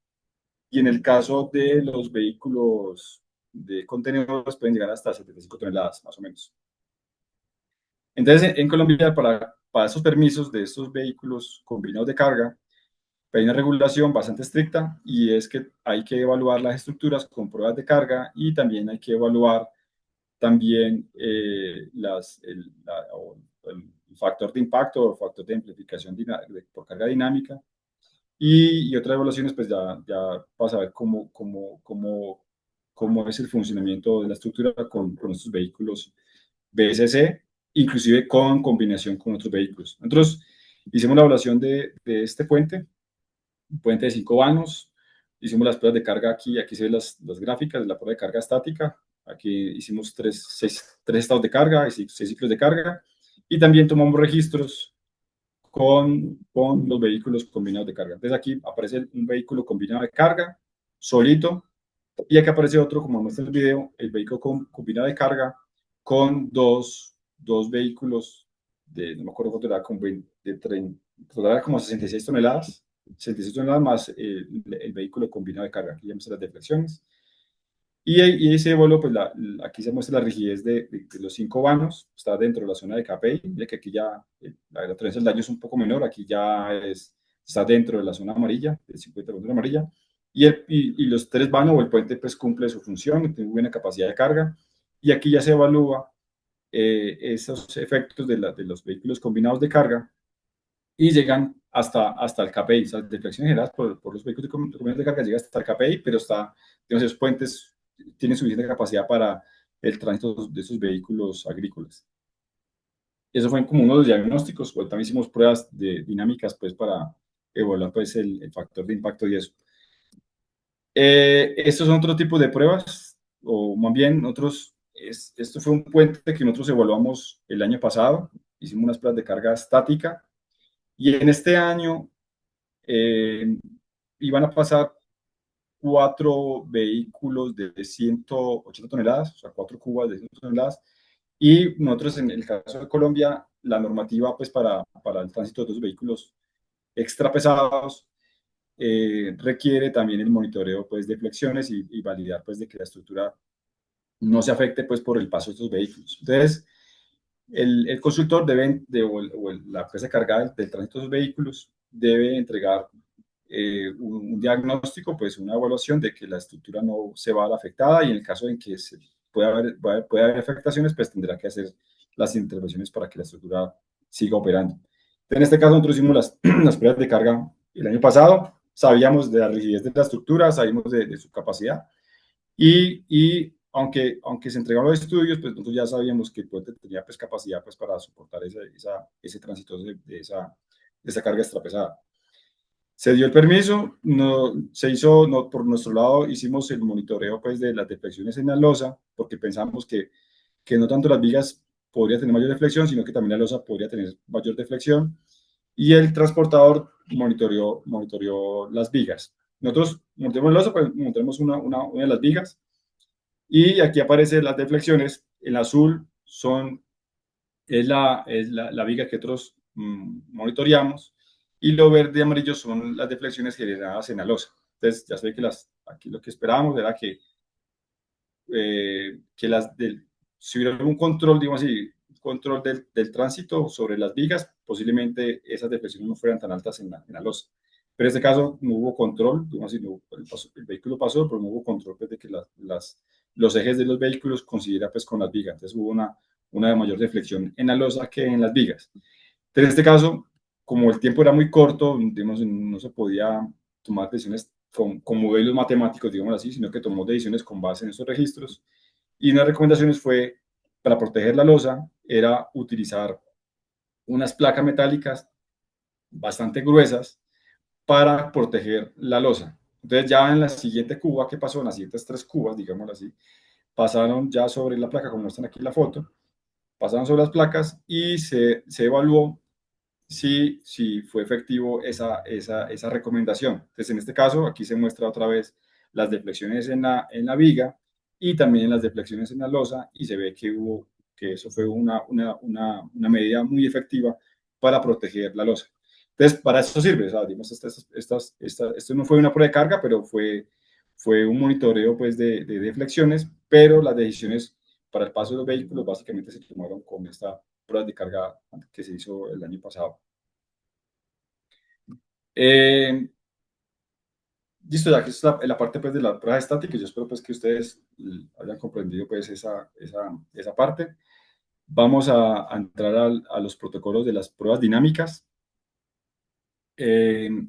y en el caso de los vehículos de contenedores pueden llegar hasta 75 toneladas, más o menos. Entonces, en Colombia, para esos permisos de estos vehículos combinados de carga, hay una regulación bastante estricta, y es que hay que evaluar las estructuras con pruebas de carga, y también hay que evaluar también el factor de impacto o factor de amplificación por carga dinámica, y otras evaluaciones pues ya para saber cómo es el funcionamiento de la estructura con estos vehículos BSC, inclusive con combinación con otros vehículos. Nosotros hicimos la evaluación de este puente, un puente de 5 vanos. Hicimos las pruebas de carga aquí se ven las gráficas de la prueba de carga estática. Aquí hicimos tres estados de carga y 6 ciclos de carga. Y también tomamos registros con los vehículos combinados de carga. Entonces aquí aparece un vehículo combinado de carga, solito, y aquí aparece otro, como muestra el video, el vehículo combinado de carga con dos vehículos no me acuerdo cuánto era, total era como 66 toneladas, 66 toneladas más el vehículo combinado de carga. Aquí ya muestra las deflexiones. Y ese vuelo, pues aquí se muestra la rigidez de los 5 vanos, está dentro de la zona de KPI, ya que aquí ya la tolerancia del daño es un poco menor, aquí ya es está dentro de la zona amarilla, del 50% amarilla, y los tres van o el puente pues cumple su función, tiene buena capacidad de carga, y aquí ya se evalúa esos efectos de los vehículos combinados de carga y llegan hasta el KPI. O sea, deflexión general por los vehículos combinados de carga llega hasta el KPI, pero digamos, esos puentes tienen suficiente capacidad para el tránsito de esos vehículos agrícolas. Eso fue como uno de los diagnósticos, pues también hicimos pruebas de dinámicas pues para evaluar pues el factor de impacto y eso. Estos son otros tipos de pruebas, o más bien esto fue un puente que nosotros evaluamos el año pasado, hicimos unas pruebas de carga estática, y en este año iban a pasar 4 vehículos de 180 toneladas, o sea, 4 cubas de 100 toneladas, y nosotros en el caso de Colombia, la normativa pues para el tránsito de los vehículos extra pesados requiere también el monitoreo pues de flexiones y validar pues de que la estructura no se afecte pues por el paso de estos vehículos. Entonces, el consultor la empresa cargada del tránsito de los vehículos debe entregar un diagnóstico, pues una evaluación de que la estructura no se va a ver afectada, y en el caso en que puede haber afectaciones, pues tendrá que hacer las intervenciones para que la estructura siga operando. En este caso, nosotros hicimos las pruebas de carga el año pasado, sabíamos de la rigidez de la estructura, sabíamos de su capacidad, y aunque se entregaron los estudios, pues nosotros ya sabíamos que el puente tenía pues capacidad pues para soportar ese tránsito de esa carga extra pesada. Se dio el permiso, no, se hizo, no, por nuestro lado hicimos el monitoreo pues de las deflexiones en la losa, porque pensamos que no tanto las vigas podría tener mayor deflexión, sino que también la losa podría tener mayor deflexión, y el transportador monitoreó las vigas. Nosotros montemos la losa, pues montemos una de las vigas, y aquí aparecen las deflexiones. En azul es la viga que nosotros monitoreamos, y lo verde y amarillo son las deflexiones generadas en la losa. Entonces, ya sé que aquí lo que esperábamos era que si hubiera algún control, digamos así, control del tránsito sobre las vigas, posiblemente esas deflexiones no fueran tan altas en la losa. Pero en este caso no hubo control, digamos así, el vehículo pasó, pero no hubo control pues, de que los ejes de los vehículos coincidiera pues, con las vigas. Entonces hubo una mayor deflexión en la losa que en las vigas. Pero en este caso, como el tiempo era muy corto, digamos, no se podía tomar decisiones con modelos matemáticos, digamos así, sino que tomó decisiones con base en esos registros. Y una recomendación fue, para proteger la losa, era utilizar unas placas metálicas bastante gruesas para proteger la losa. Entonces ya en la siguiente cuba que pasó, en las siguientes 3 cubas, digámoslo así, pasaron ya sobre la placa, como muestran aquí en la foto, pasaron sobre las placas y se evaluó si fue efectivo esa recomendación. Entonces, en este caso, aquí se muestra otra vez las deflexiones en la viga y también las deflexiones en la losa, y se ve que eso fue una medida muy efectiva para proteger la losa. Entonces, para eso sirve. O sea, digamos, esto no fue una prueba de carga, pero fue un monitoreo pues, de deflexiones, pero las decisiones para el paso de los vehículos básicamente se tomaron con esta prueba de carga que se hizo el año pasado. Listo, ya que es la parte pues, de la prueba estática, yo espero pues, que ustedes hayan comprendido pues, esa parte. Vamos a entrar a los protocolos de las pruebas dinámicas. En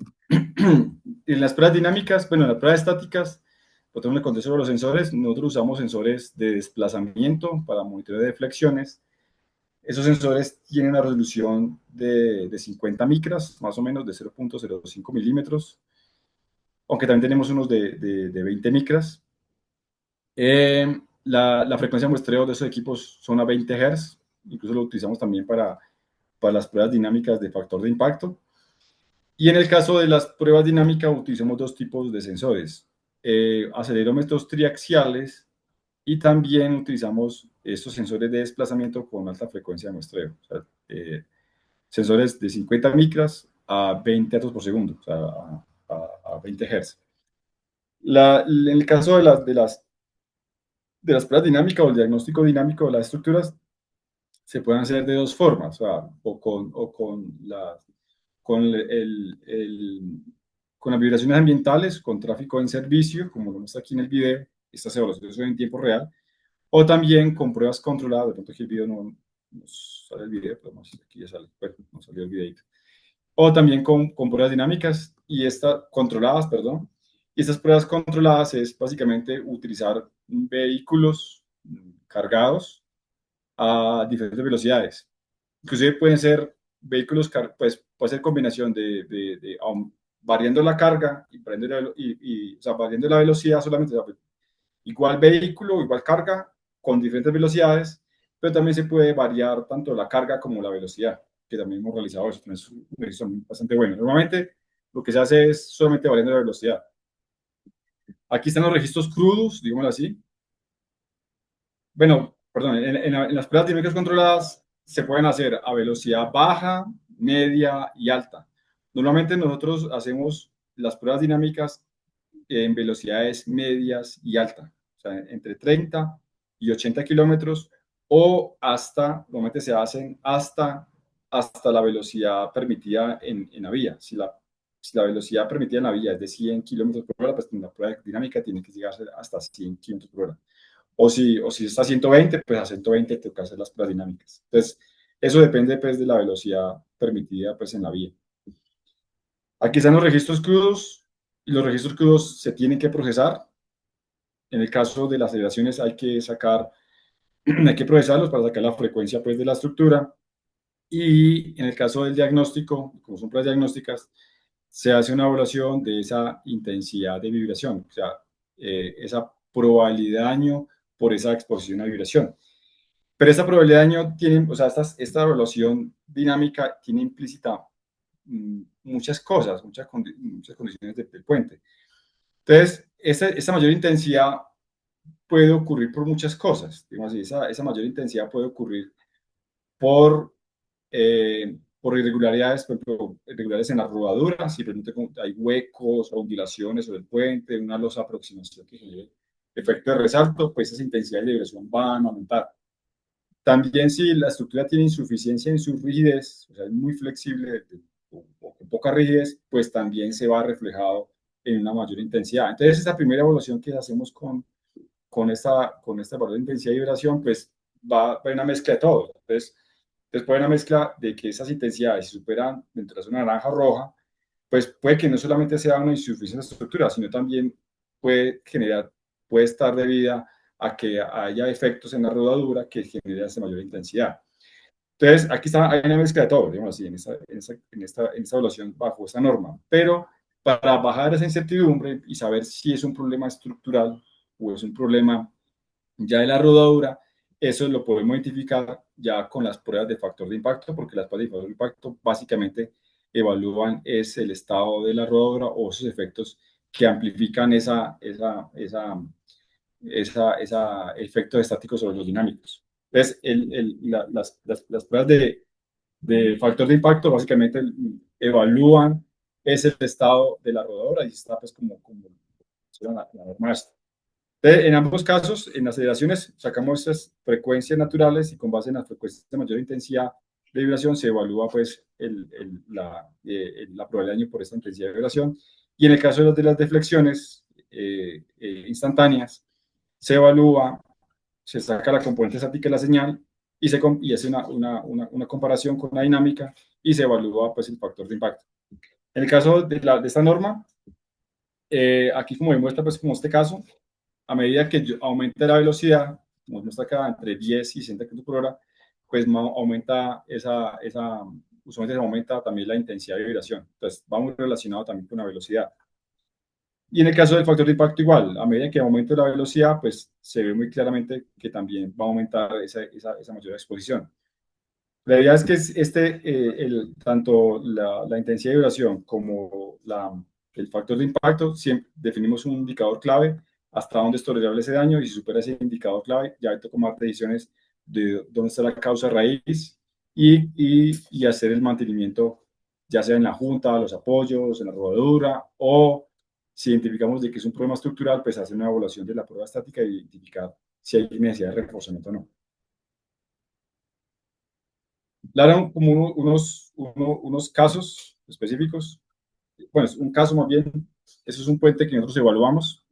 las pruebas dinámicas, bueno, en las pruebas estáticas, por tener un contexto sobre los sensores, nosotros usamos sensores de desplazamiento para monitoreo de deflexiones. Esos sensores tienen una resolución de 50 micras, más o menos de 0.05 milímetros, aunque también tenemos unos de 20 micras. La frecuencia de muestreo de esos equipos son a 20 Hz, incluso lo utilizamos también para las pruebas dinámicas de factor de impacto. Y en el caso de las pruebas dinámicas utilizamos 2 tipos de sensores, acelerómetros triaxiales, y también utilizamos estos sensores de desplazamiento con alta frecuencia de muestreo. O sea, sensores de 50 micras a 20 datos por segundo, o sea, a 20 Hz. En el caso de las pruebas dinámicas o el diagnóstico dinámico de las estructuras, se pueden hacer de 2 formas, o sea, o con con, con las vibraciones ambientales, con tráfico en servicio, como lo muestra aquí en el video, estas evaluaciones son en tiempo real, o también con pruebas controladas. De pronto aquí el video no sale el video, pero más aquí ya sale, bueno, no salió el videito. O también con pruebas dinámicas y estas controladas, perdón. Y estas pruebas controladas es básicamente utilizar vehículos cargados a diferentes velocidades. Inclusive pueden ser vehículos, pues puede ser combinación variando la carga y, o sea, variando la velocidad solamente, o sea, pues, igual vehículo, igual carga, con diferentes velocidades, pero también se puede variar tanto la carga como la velocidad, que también hemos realizado eso, es un ejercicio bastante bueno. Normalmente lo que se hace es solamente variando la velocidad. Aquí están los registros crudos, digámoslo así. Bueno, perdón, en las pruebas dinámicas controladas se pueden hacer a velocidad baja, media y alta. Normalmente nosotros hacemos las pruebas dinámicas en velocidades medias y altas, o sea, entre 30 y 80 kilómetros o hasta, normalmente se hacen hasta la velocidad permitida en la vía. Si la velocidad permitida en la vía es de 100 kilómetros por hora, pues en la prueba dinámica tiene que llegar hasta 100 kilómetros por hora. O si está a 120, pues a 120 toca hacer las pruebas dinámicas. Entonces, eso depende pues, de la velocidad permitida pues, en la vía. Aquí están los registros crudos y los registros crudos se tienen que procesar. En el caso de las aceleraciones hay que hay que procesarlos para sacar la frecuencia pues, de la estructura. Y en el caso del diagnóstico, como son pruebas diagnósticas, se hace una evaluación de esa intensidad de vibración, o sea, esa probabilidad de daño por esa exposición a vibración. Pero esta probabilidad de daño tiene, o sea, esta evaluación dinámica tiene implícita muchas cosas, muchas condiciones del puente. Entonces, esa mayor intensidad puede ocurrir por muchas cosas. Digamos así, esa mayor intensidad puede ocurrir por irregularidades, por ejemplo, irregularidades en la rodadura, si hay huecos o ondulaciones sobre el puente, una losa aproximación que genere efecto de resalto, pues esas intensidades de vibración van a aumentar. También si la estructura tiene insuficiencia en su rigidez, o sea, es muy flexible o con poca rigidez, pues también se va reflejado en una mayor intensidad. Entonces, esta primera evaluación que hacemos con esta valor de intensidad y vibración, pues va a haber una mezcla de todo. Entonces, después de una mezcla de que esas intensidades se superan dentro de la zona naranja o roja, pues puede que no solamente sea una insuficiencia de estructura, sino también puede estar debida a que haya efectos en la rodadura que generen esa mayor intensidad. Entonces, aquí hay una mezcla de todo, digamos así, en esta evaluación bajo esta norma. Pero para bajar esa incertidumbre y saber si es un problema estructural o es un problema ya de la rodadura, eso lo podemos identificar ya con las pruebas de factor de impacto, porque las pruebas de factor de impacto básicamente evalúan es el estado de la rodadura o esos efectos que amplifican esa efecto estático sobre los dinámicos. Entonces, las pruebas de factor de impacto básicamente evalúan ese estado de la rodadura y está pues como la norma esta. En ambos casos, en las aceleraciones, sacamos esas frecuencias naturales y con base en las frecuencias de mayor intensidad de vibración se evalúa pues, la probabilidad de daño por esta intensidad de vibración. Y en el caso de las deflexiones instantáneas, se evalúa, se saca la componente estática de la señal y hace una comparación con la dinámica y se evalúa pues, el factor de impacto. En el caso de esta norma, aquí como demuestra, pues como este caso, a medida que aumenta la velocidad, como muestra acá, entre 10 y 60 km por hora, pues aumenta usualmente se aumenta también la intensidad de vibración. Entonces, va muy relacionado también con la velocidad. Y en el caso del factor de impacto igual, a medida que aumente la velocidad, pues se ve muy claramente que también va a aumentar esa mayor exposición. La idea es que tanto la intensidad de vibración como el factor de impacto, siempre definimos un indicador clave hasta dónde es tolerable ese daño y si supera ese indicador clave, ya hay que tomar decisiones de dónde está la causa raíz y hacer el mantenimiento, ya sea en la junta, los apoyos, en la rodadura, o si identificamos de que es un problema estructural, pues hacer una evaluación de la prueba estática y identificar si hay necesidad de reforzamiento o no. Claro, como unos casos específicos. Bueno, es un caso más bien, eso es un puente que nosotros evaluamos,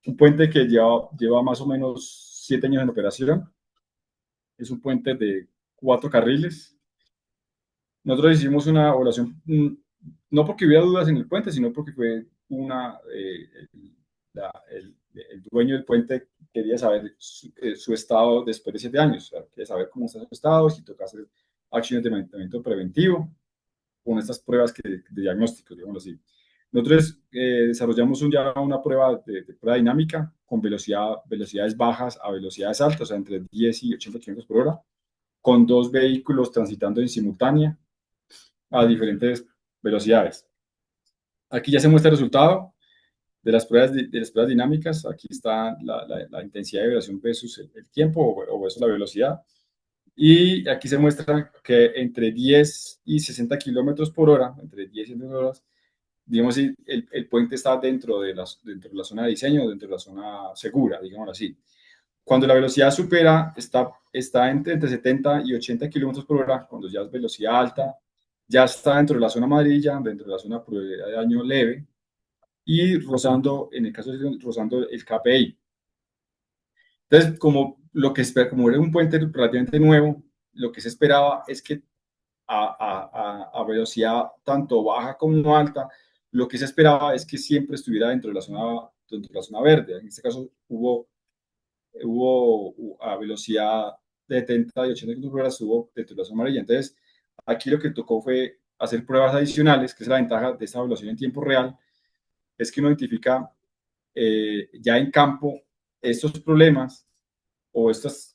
un puente que lleva más o menos 7 años en operación, es un puente de 4 carriles. Nosotros hicimos una evaluación, no porque hubiera dudas en el puente, sino porque fue el dueño del puente quería saber su estado después de 7 años, o sea, quería saber cómo está su estado, si toca hacer acciones de mantenimiento preventivo con estas pruebas de diagnóstico, digamos así. Nosotros desarrollamos ya una prueba de prueba dinámica con velocidades bajas a velocidades altas, o sea, entre 10 y 80 kilómetros por hora, con 2 vehículos transitando en simultánea a diferentes velocidades. Aquí ya se muestra el resultado de las pruebas dinámicas. Aquí está la intensidad de vibración versus el tiempo o versus la velocidad. Y aquí se muestra que entre 10 y 60 kilómetros por hora, entre 10 y 60 horas, digamos, si el puente está dentro de la zona de diseño, dentro de la zona segura, digamos así. Cuando la velocidad está entre 70 y 80 kilómetros por hora, cuando ya es velocidad alta, ya está dentro de la zona amarilla, dentro de la zona de probabilidad de daño leve y rozando, en el caso de rozando el KPI. Entonces, como era un puente relativamente nuevo, lo que se esperaba es que a velocidad tanto baja como alta, lo que se esperaba es que siempre estuviera dentro de la zona verde. En este caso hubo a velocidad de 70 y 80 km por hora, estuvo dentro de la zona amarilla. Entonces, aquí lo que tocó fue hacer pruebas adicionales, que es la ventaja de esta evaluación en tiempo real, es que uno identifica ya en campo estos problemas o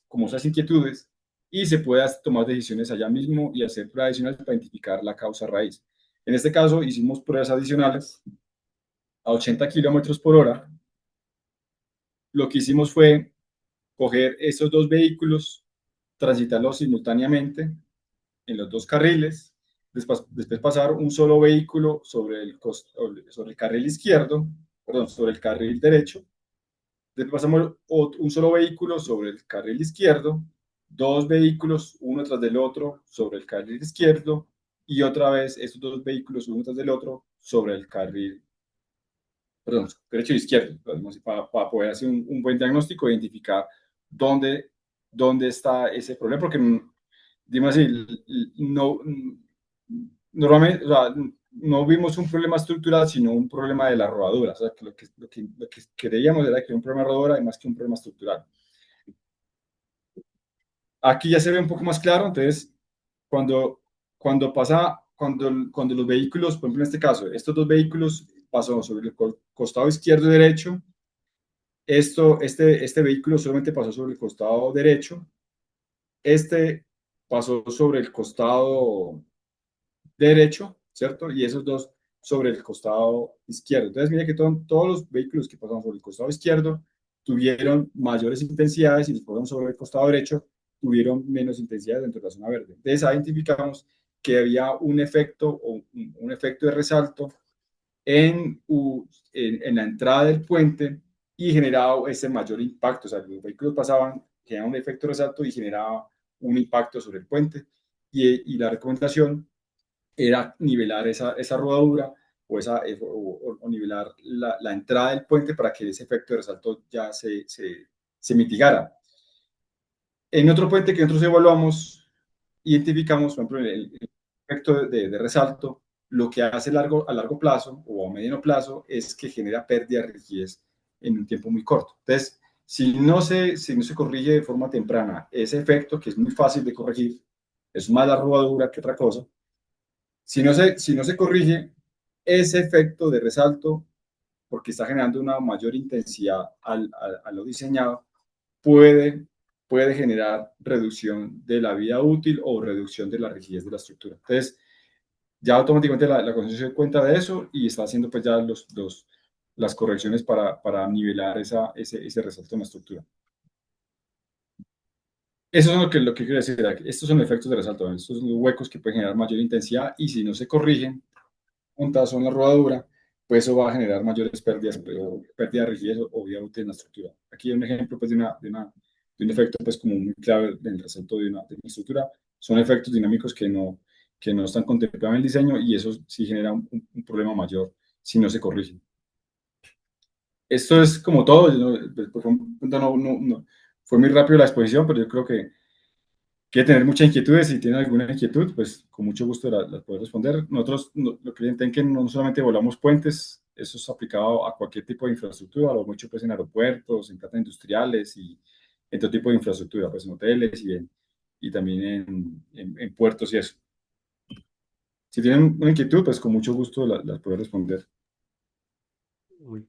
como estas inquietudes y se puede tomar decisiones allá mismo y hacer pruebas adicionales para identificar la causa raíz. En este caso, hicimos pruebas adicionales a 80 kilómetros por hora. Lo que hicimos fue coger esos 2 vehículos, transitarlos simultáneamente en los 2 carriles, después pasar un solo vehículo sobre el carril izquierdo, perdón, sobre el carril derecho. Después pasamos un solo vehículo sobre el carril izquierdo, 2 vehículos uno tras del otro sobre el carril izquierdo y otra vez estos 2 vehículos uno tras del otro sobre el carril, perdón, derecho e izquierdo, para poder hacer un buen diagnóstico e identificar dónde está ese problema, porque, digamos así, no, normalmente, o sea, no vimos un problema estructural, sino un problema de la rodadura. O sea, que lo que creíamos era que era un problema de rodadura y más que un problema estructural. Aquí ya se ve un poco más claro, entonces, cuando, cuando los vehículos, por ejemplo, en este caso, estos 2 vehículos pasó sobre el costado izquierdo y derecho, este vehículo solamente pasó sobre el costado derecho, este pasó sobre el costado derecho, ¿cierto? Y esos dos sobre el costado izquierdo. Entonces, mira que todos los vehículos que pasaron sobre el costado izquierdo tuvieron mayores intensidades y los que pasaron sobre el costado derecho tuvieron menos intensidad dentro de la zona verde. Entonces, ahí identificamos que había un efecto, un efecto de resalto en la entrada del puente y generaba ese mayor impacto. O sea, los vehículos pasaban, generaban un efecto de resalto y generaba un impacto sobre el puente. Y la recomendación era nivelar esa rodadura o nivelar la entrada del puente para que ese efecto de resalto ya se mitigara. En otro puente que nosotros evaluamos, identificamos, por ejemplo, el efecto de resalto, lo que hace a largo plazo o a mediano plazo es que genera pérdida de rigidez en un tiempo muy corto. Entonces, si no se corrige de forma temprana ese efecto, que es muy fácil de corregir, es más la rodadura que otra cosa, si no se corrige ese efecto de resalto, porque está generando una mayor intensidad a lo diseñado, puede, puede generar reducción de la vida útil o reducción de la rigidez de la estructura. Entonces, ya automáticamente la conciencia se cuenta de eso y está haciendo pues ya las correcciones para nivelar ese resalto en la estructura. Eso es lo que quiero decir. Estos son efectos de resalto. Estos son los huecos que pueden generar mayor intensidad y si no se corrigen, juntas en la rodadura, pues eso va a generar mayores pérdidas, pérdida de rigidez o vida útil en la estructura. Aquí hay un ejemplo pues, de un efecto pues, como muy clave en el resalto de una estructura. Son efectos dinámicos que que no están contemplados en el diseño y eso sí genera un problema mayor si no se corrige. Esto es como todo, fue, fue muy rápido la exposición, pero yo creo que quiere tener muchas inquietudes. Si tienen alguna inquietud, pues con mucho gusto las puedo responder. Nosotros, lo que entienden que no solamente volamos puentes, eso es aplicado a cualquier tipo de infraestructura, lo mucho pues en aeropuertos, en plantas industriales y en todo tipo de infraestructura, pues en hoteles y también en puertos y eso. Si tienen una inquietud, pues con mucho gusto las puedo responder. Uy,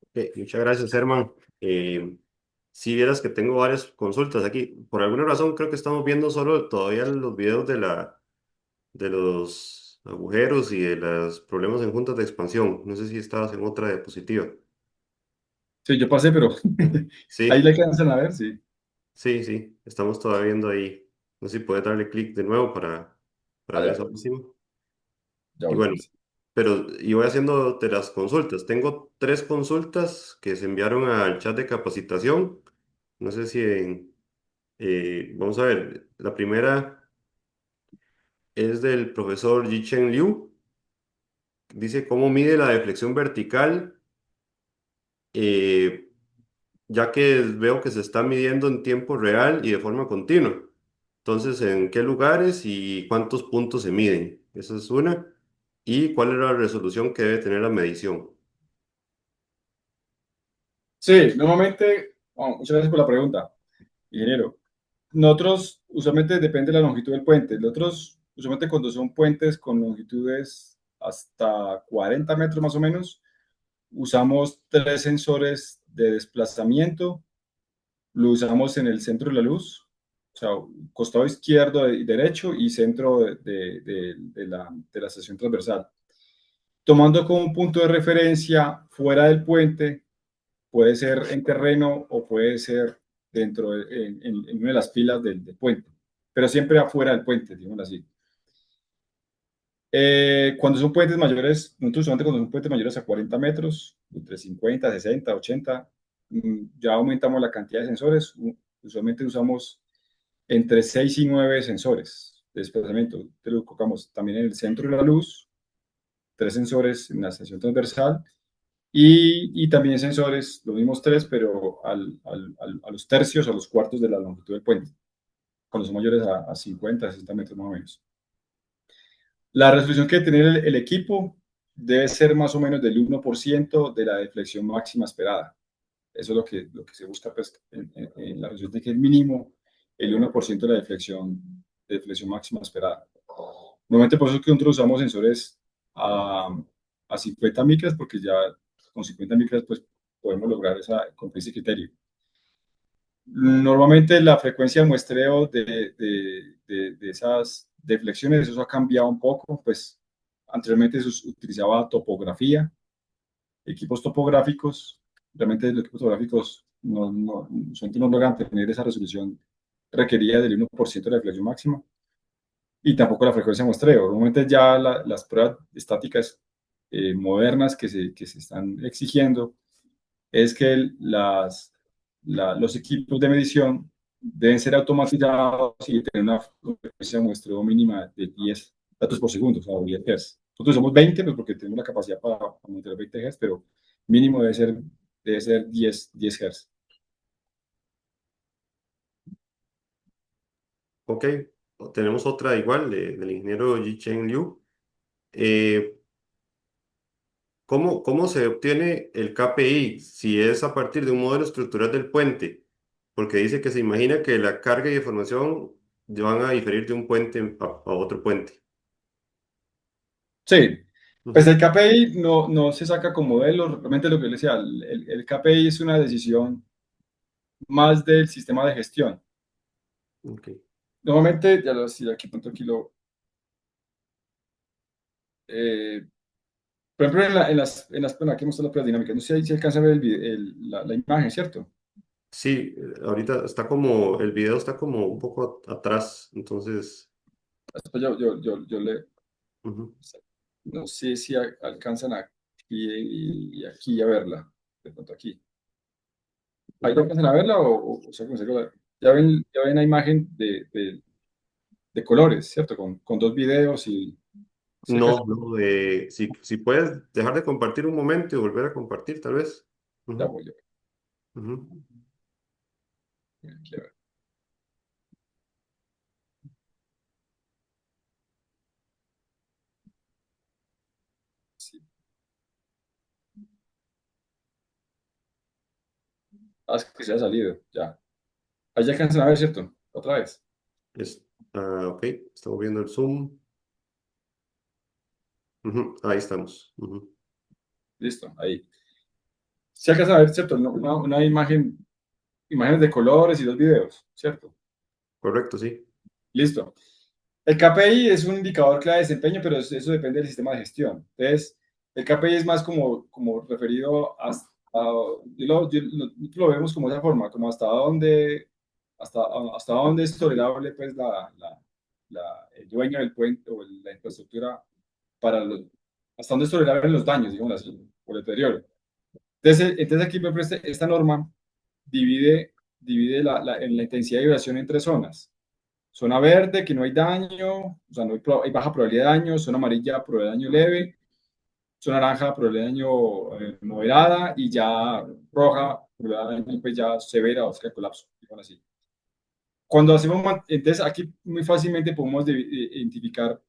ok, muchas gracias, Herman. Si vieras que tengo varias consultas aquí, por alguna razón creo que estamos viendo solo todavía los videos de los agujeros y de los problemas en juntas de expansión. No sé si estabas en otra diapositiva. Sí, yo pasé, pero ahí le Sí, alcanzan a ver, sí. sí, sí, estamos todavía viendo ahí. No sé si puedes darle clic de nuevo para Ah, ver ya, eso último. ya Y volví. bueno, pero y voy haciendo de las consultas. Tengo tres consultas que se enviaron al chat de capacitación. No sé si vamos a ver, la primera es del profesor Yichen Liu. Dice cómo mide la deflexión vertical, eh, ya que veo que se está midiendo en tiempo real y de forma continua. Entonces, ¿en qué lugares y cuántos puntos se miden? Esa es una. ¿Y cuál es la resolución que debe tener la medición? Sí, normalmente, bueno, muchas gracias por la pregunta, ingeniero. Nosotros, usualmente depende de la longitud del puente. Nosotros, usualmente cuando son puentes con longitudes hasta 40 metros más o menos, usamos tres sensores de desplazamiento. Lo usamos en el centro de la luz, o sea, costado izquierdo y derecho y centro de la sección transversal. Tomando como punto de referencia fuera del puente, puede ser en terreno o puede ser en una de las pilas del puente, pero siempre afuera del puente, digamos así. Cuando son puentes mayores, nosotros usualmente cuando son puentes mayores a 40 metros, entre 50, 60, 80, ya aumentamos la cantidad de sensores. Usualmente usamos entre 6 y 9 sensores de desplazamiento. Te lo colocamos también en el centro de la luz, tres sensores en la sección transversal y también sensores, los mismos tres, pero a los tercios, a los cuartos de la longitud del puente, cuando son mayores a 50, 60 metros más o menos. La resolución que tiene el equipo debe ser más o menos del 1% de la deflexión máxima esperada. Eso es lo que se busca pues, en la resolución de que es mínimo el 1% de deflexión máxima esperada. Normalmente por eso es que nosotros usamos sensores a 50 micras, porque ya con 50 micras pues, podemos lograr con ese criterio. Normalmente la frecuencia de muestreo de esas deflexiones, eso ha cambiado un poco, pues anteriormente se utilizaba topografía, equipos topográficos, realmente los equipos topográficos no logran tener esa resolución requerida del 1% de la deflexión máxima y tampoco la frecuencia de muestreo. Normalmente ya las pruebas estáticas modernas que se están exigiendo es que los equipos de medición deben ser automatizados y tener una frecuencia de muestreo mínima de 10 datos por segundo, o sea, 10 Hz. Nosotros somos 20, pues porque tenemos la capacidad para monitorear 20 Hz, pero mínimo debe ser 10 Hz. Ok, tenemos otra igual del ingeniero Yichen Liu. Eh, ¿cómo se obtiene el KPI si es a partir de un modelo estructural del puente? Porque dice que se imagina que la carga y deformación van a diferir de un puente a otro puente. Sí, pues el Ujú. KPI no se saca como modelo, realmente lo que le decía, el KPI es una decisión más del sistema de gestión. Ok. Normalmente, ya lo decía, aquí, punto aquí eh, por ejemplo, bueno, aquí muestra la prueba dinámica. No sé si alcanza a ver la imagen, ¿cierto? Sí, ahorita está como, el video está como un poco atrás, entonces, Después yo ujú. no sé si alcanzan aquí y aquí a verla. De pronto aquí. ¿Ahí alcanzan a verla o sea, ya ven la imagen de colores, ¿cierto? Con dos videos y cerca No, de... no, si puedes dejar de compartir un momento y volver a compartir, tal vez. Ya Ujú, voy yo. ujú. Aquí, a ver. Sí. Ah, es que se ha salido, ya. Ahí ya alcanzan a ver, ¿cierto? Otra vez. Ok, estamos viendo el Zoom. Ujú, ahí estamos. Ujú, Listo, ahí. Se alcanzan a ver, ¿cierto? Una imagen, imágenes de colores y dos videos, ¿cierto? correcto, sí. Listo. El KPI es un indicador clave de desempeño, pero eso depende del sistema de gestión. Entonces, el KPI es más como referido nosotros lo vemos como de esa forma, como hasta, hasta dónde es tolerable pues, el dueño del puente o la infraestructura para los, hasta dónde es tolerable los daños, digamos así, por el deterioro. Entonces aquí, por ejemplo, esta norma divide en la intensidad de vibración en tres zonas. Zona verde, que no hay daño, o sea, no hay, hay baja probabilidad de daño. Zona amarilla, probabilidad de daño leve. Zona naranja, probabilidad de daño moderada. Y ya roja, probabilidad de daño pues ya severa o sea, colapso. Digamos así. Cuando hacemos, entonces aquí muy fácilmente podemos identificar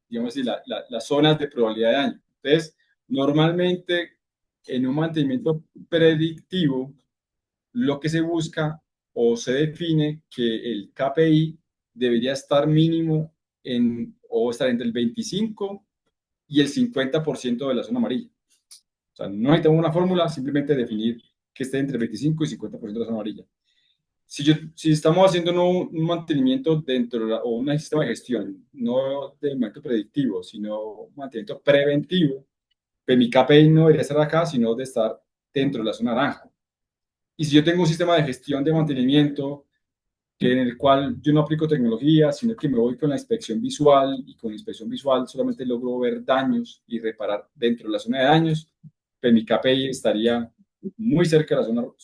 digamos así, las zonas de probabilidad de daño. Entonces, normalmente en un mantenimiento predictivo, lo que se busca o se define que el KPI debería estar mínimo o estar entre el 25 y el 50% de la zona amarilla. O sea, no necesitamos una fórmula, simplemente definir que esté entre el 25 y 50% de la zona amarilla. Si estamos haciendo un mantenimiento o un sistema de gestión, no de mantenimiento predictivo, sino un mantenimiento preventivo, pues mi KPI no debería estar acá, sino de estar dentro de la zona naranja. Y si yo tengo un sistema de gestión de mantenimiento en el cual yo no aplico tecnología, sino que me voy con la inspección visual y con la inspección visual solamente logro ver daños y reparar dentro de la zona de daños, pues mi KPI estaría muy cerca de la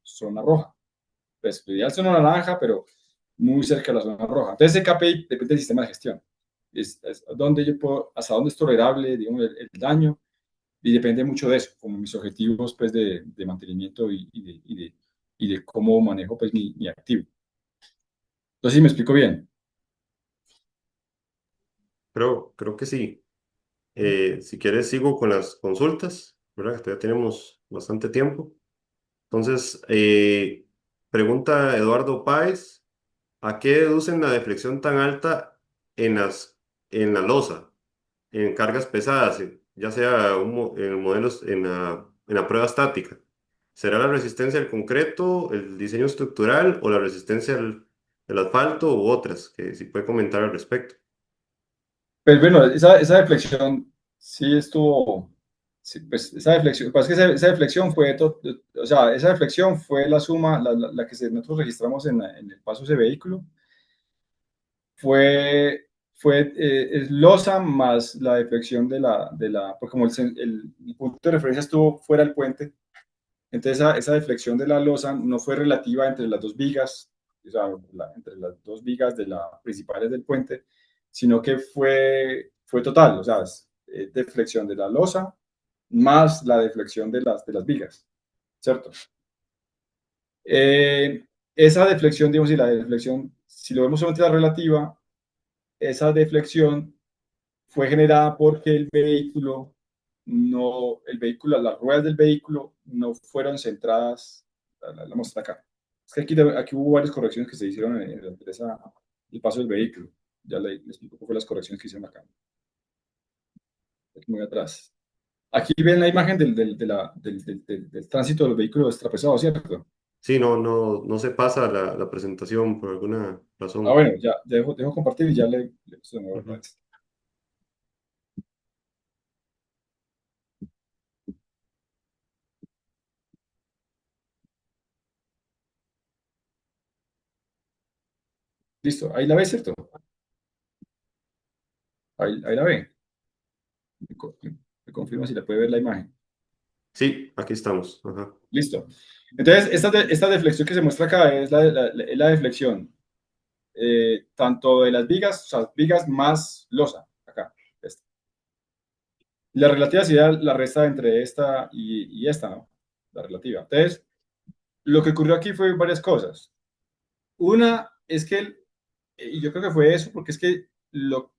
zona roja. Pues ideal zona naranja, pero muy cerca de la zona roja. Entonces ese KPI depende del sistema de gestión. Es donde yo puedo, hasta dónde es tolerable, digamos, el daño y depende mucho de eso, como mis objetivos pues, de mantenimiento y de cómo manejo pues, mi activo. Entonces, sí, me explico bien. Creo que sí. Si quieres, sigo con las consultas, ¿verdad? Que todavía tenemos bastante tiempo. Entonces, pregunta Eduardo Páez, ¿a qué deducen la deflexión tan alta en en la losa, en cargas pesadas, ya sea en modelos, en la prueba estática? ¿Será la resistencia al concreto, el diseño estructural o la resistencia del asfalto u otras? Que si puede comentar al respecto. Pues bueno, esa deflexión sí estuvo, sí, pues esa deflexión, pues es que esa deflexión fue, o sea, esa deflexión fue la suma, la que nosotros registramos en el paso de ese vehículo, fue, es losa más la deflexión pues como el punto de referencia estuvo fuera del puente. Entonces, esa deflexión de la losa no fue relativa entre las dos vigas, o sea, entre las dos vigas principales del puente, sino que fue total, o sea, es deflexión de la losa más la deflexión de las vigas, ¿cierto? Esa deflexión, digamos, si lo vemos solamente la relativa, esa deflexión fue generada porque las ruedas del vehículo no fueron centradas, la muestra acá. Es que aquí hubo varias correcciones que se hicieron en el paso del vehículo. Ya le explico cuáles fueron las correcciones que hicieron acá. Aquí muy atrás. Aquí ven la imagen del tránsito de los vehículos extrapesados, ¿cierto? Sí, no se pasa la presentación por alguna Ah, razón. bueno, ya dejo compartir y ya le puse de nuevo otra Ujú. vez. Listo, ahí la ve, ¿cierto? Ahí la ve. Me confirma si la puede ver la imagen. Sí, aquí estamos. Ajá. Listo. Entonces, esta deflexión que se muestra acá es la deflexión. tanto de las vigas, o sea, vigas más losa, acá. Esta. La relativa sería la resta entre esta y esta, ¿no? La relativa. Entonces, lo que ocurrió aquí fue varias cosas. Una es que, y yo creo que fue eso, porque es que lo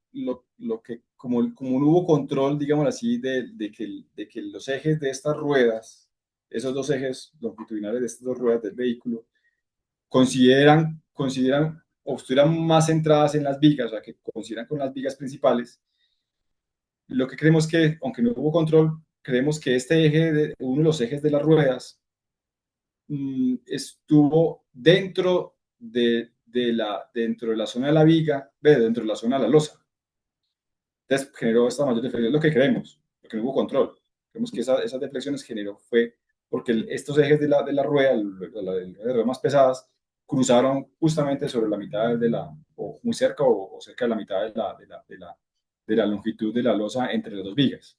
que, como no hubo control, digamos así, de que los ejes de estas ruedas, esos dos ejes longitudinales de estas dos ruedas del vehículo, consideran o estuvieran más centradas en las vigas, o sea, que consideran con las vigas principales, lo que creemos que, aunque no hubo control, creemos que este eje, uno de los ejes de las ruedas, estuvo dentro de la zona de la viga, dentro de la zona de la losa. Entonces generó esta mayor deflexión, es lo que creemos, porque no hubo control. Creemos que esas deflexiones generó fue porque estos ejes de la rueda, de las ruedas más pesadas, cruzaron justamente sobre la mitad o muy cerca o cerca de la mitad de la longitud de la losa entre las dos vigas.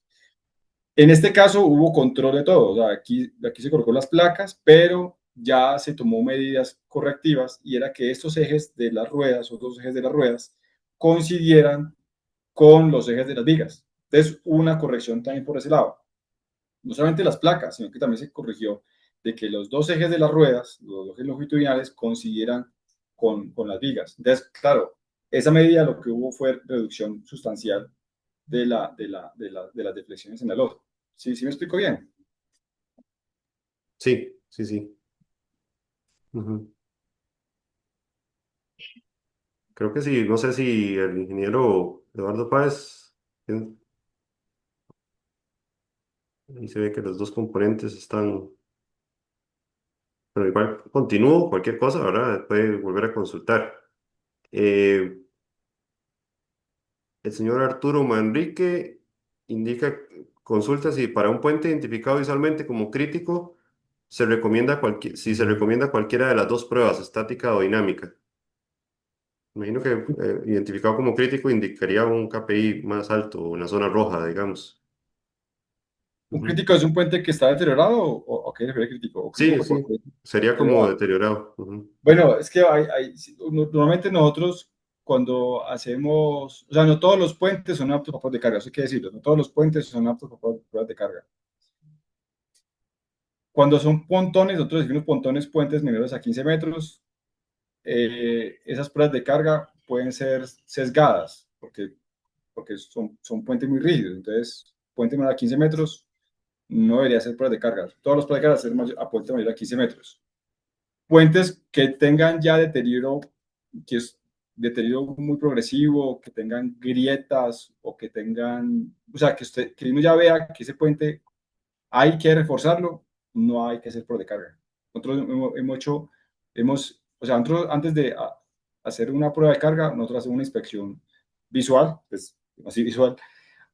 En este caso hubo control de todo, o sea, aquí se colocó las placas, pero ya se tomó medidas correctivas y era que estos ejes de las ruedas, o dos ejes de las ruedas, coincidieran con los ejes de las vigas. Entonces, una corrección también por ese lado. No solamente las placas, sino que también se corrigió de que los dos ejes de las ruedas, los ejes longitudinales, coincidieran con las vigas. Entonces, claro, esa medida lo que hubo fue reducción sustancial de las deflexiones en el otro. ¿Sí, sí me explico bien? Sí, sí, sí. Ujú. Creo que sí, no sé si el ingeniero Eduardo Páez, ahí se ve que los dos componentes están, pero igual continúo, cualquier cosa, ¿verdad? Puede volver a consultar. Eh, el señor Arturo Manrique indica, consulta si para un puente identificado visualmente como crítico, si se recomienda cualquiera de las dos pruebas, estática o dinámica. Imagino que identificado como crítico indicaría un KPI más alto, una zona roja, digamos. ¿Un Ujú. crítico es un puente que está deteriorado o qué se refiere crítico? ¿O crítico Sí, por sí, qué? sería como Deteriorado. deteriorado. Ujú. Bueno, es que normalmente nosotros cuando hacemos, o sea, no todos los puentes son aptos para pruebas de carga, eso hay que decirlo, no todos los puentes son aptos para pruebas de carga. Cuando son pontones, nosotros decimos pontones, puentes menores a 15 metros, esas pruebas de carga pueden ser sesgadas, porque son puentes muy rígidos, entonces, puente menor a 15 metros no debería ser pruebas de carga. Todos los pruebas de carga deben ser a puente mayor a 15 metros. Puentes que tengan ya deterioro, que es deterioro muy progresivo, que tengan grietas o que tengan, o sea, que uno ya vea que ese puente hay que reforzarlo, no hay que hacer por de carga. Nosotros hemos hecho, o sea, nosotros antes de hacer una prueba de carga, nosotros hacemos una inspección visual, pues así visual,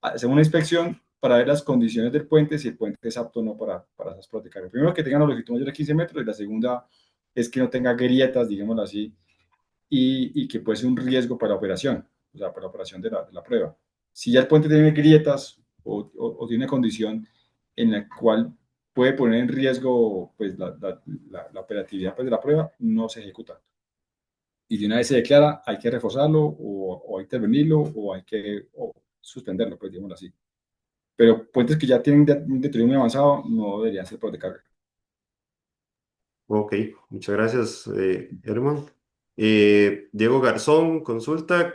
hacemos una inspección para ver las condiciones del puente, si el puente es apto o no para esas pruebas de carga. Primero, que tenga una longitud mayor de 15 metros y la segunda es que no tenga grietas, digámoslo así, y que puede ser un riesgo para la operación, o sea, para la operación de la prueba. Si ya el puente tiene grietas o tiene una condición en la cual puede poner en riesgo pues, la operatividad pues, de la prueba, no se ejecuta. Y de una vez se declara, hay que reforzarlo o intervenirlo o hay que suspenderlo, pues digámoslo así. Pero puentes que ya tienen un deterioro muy avanzado no deberían ser pruebas de carga. Ok, muchas gracias, Herman. Diego Garzón consulta,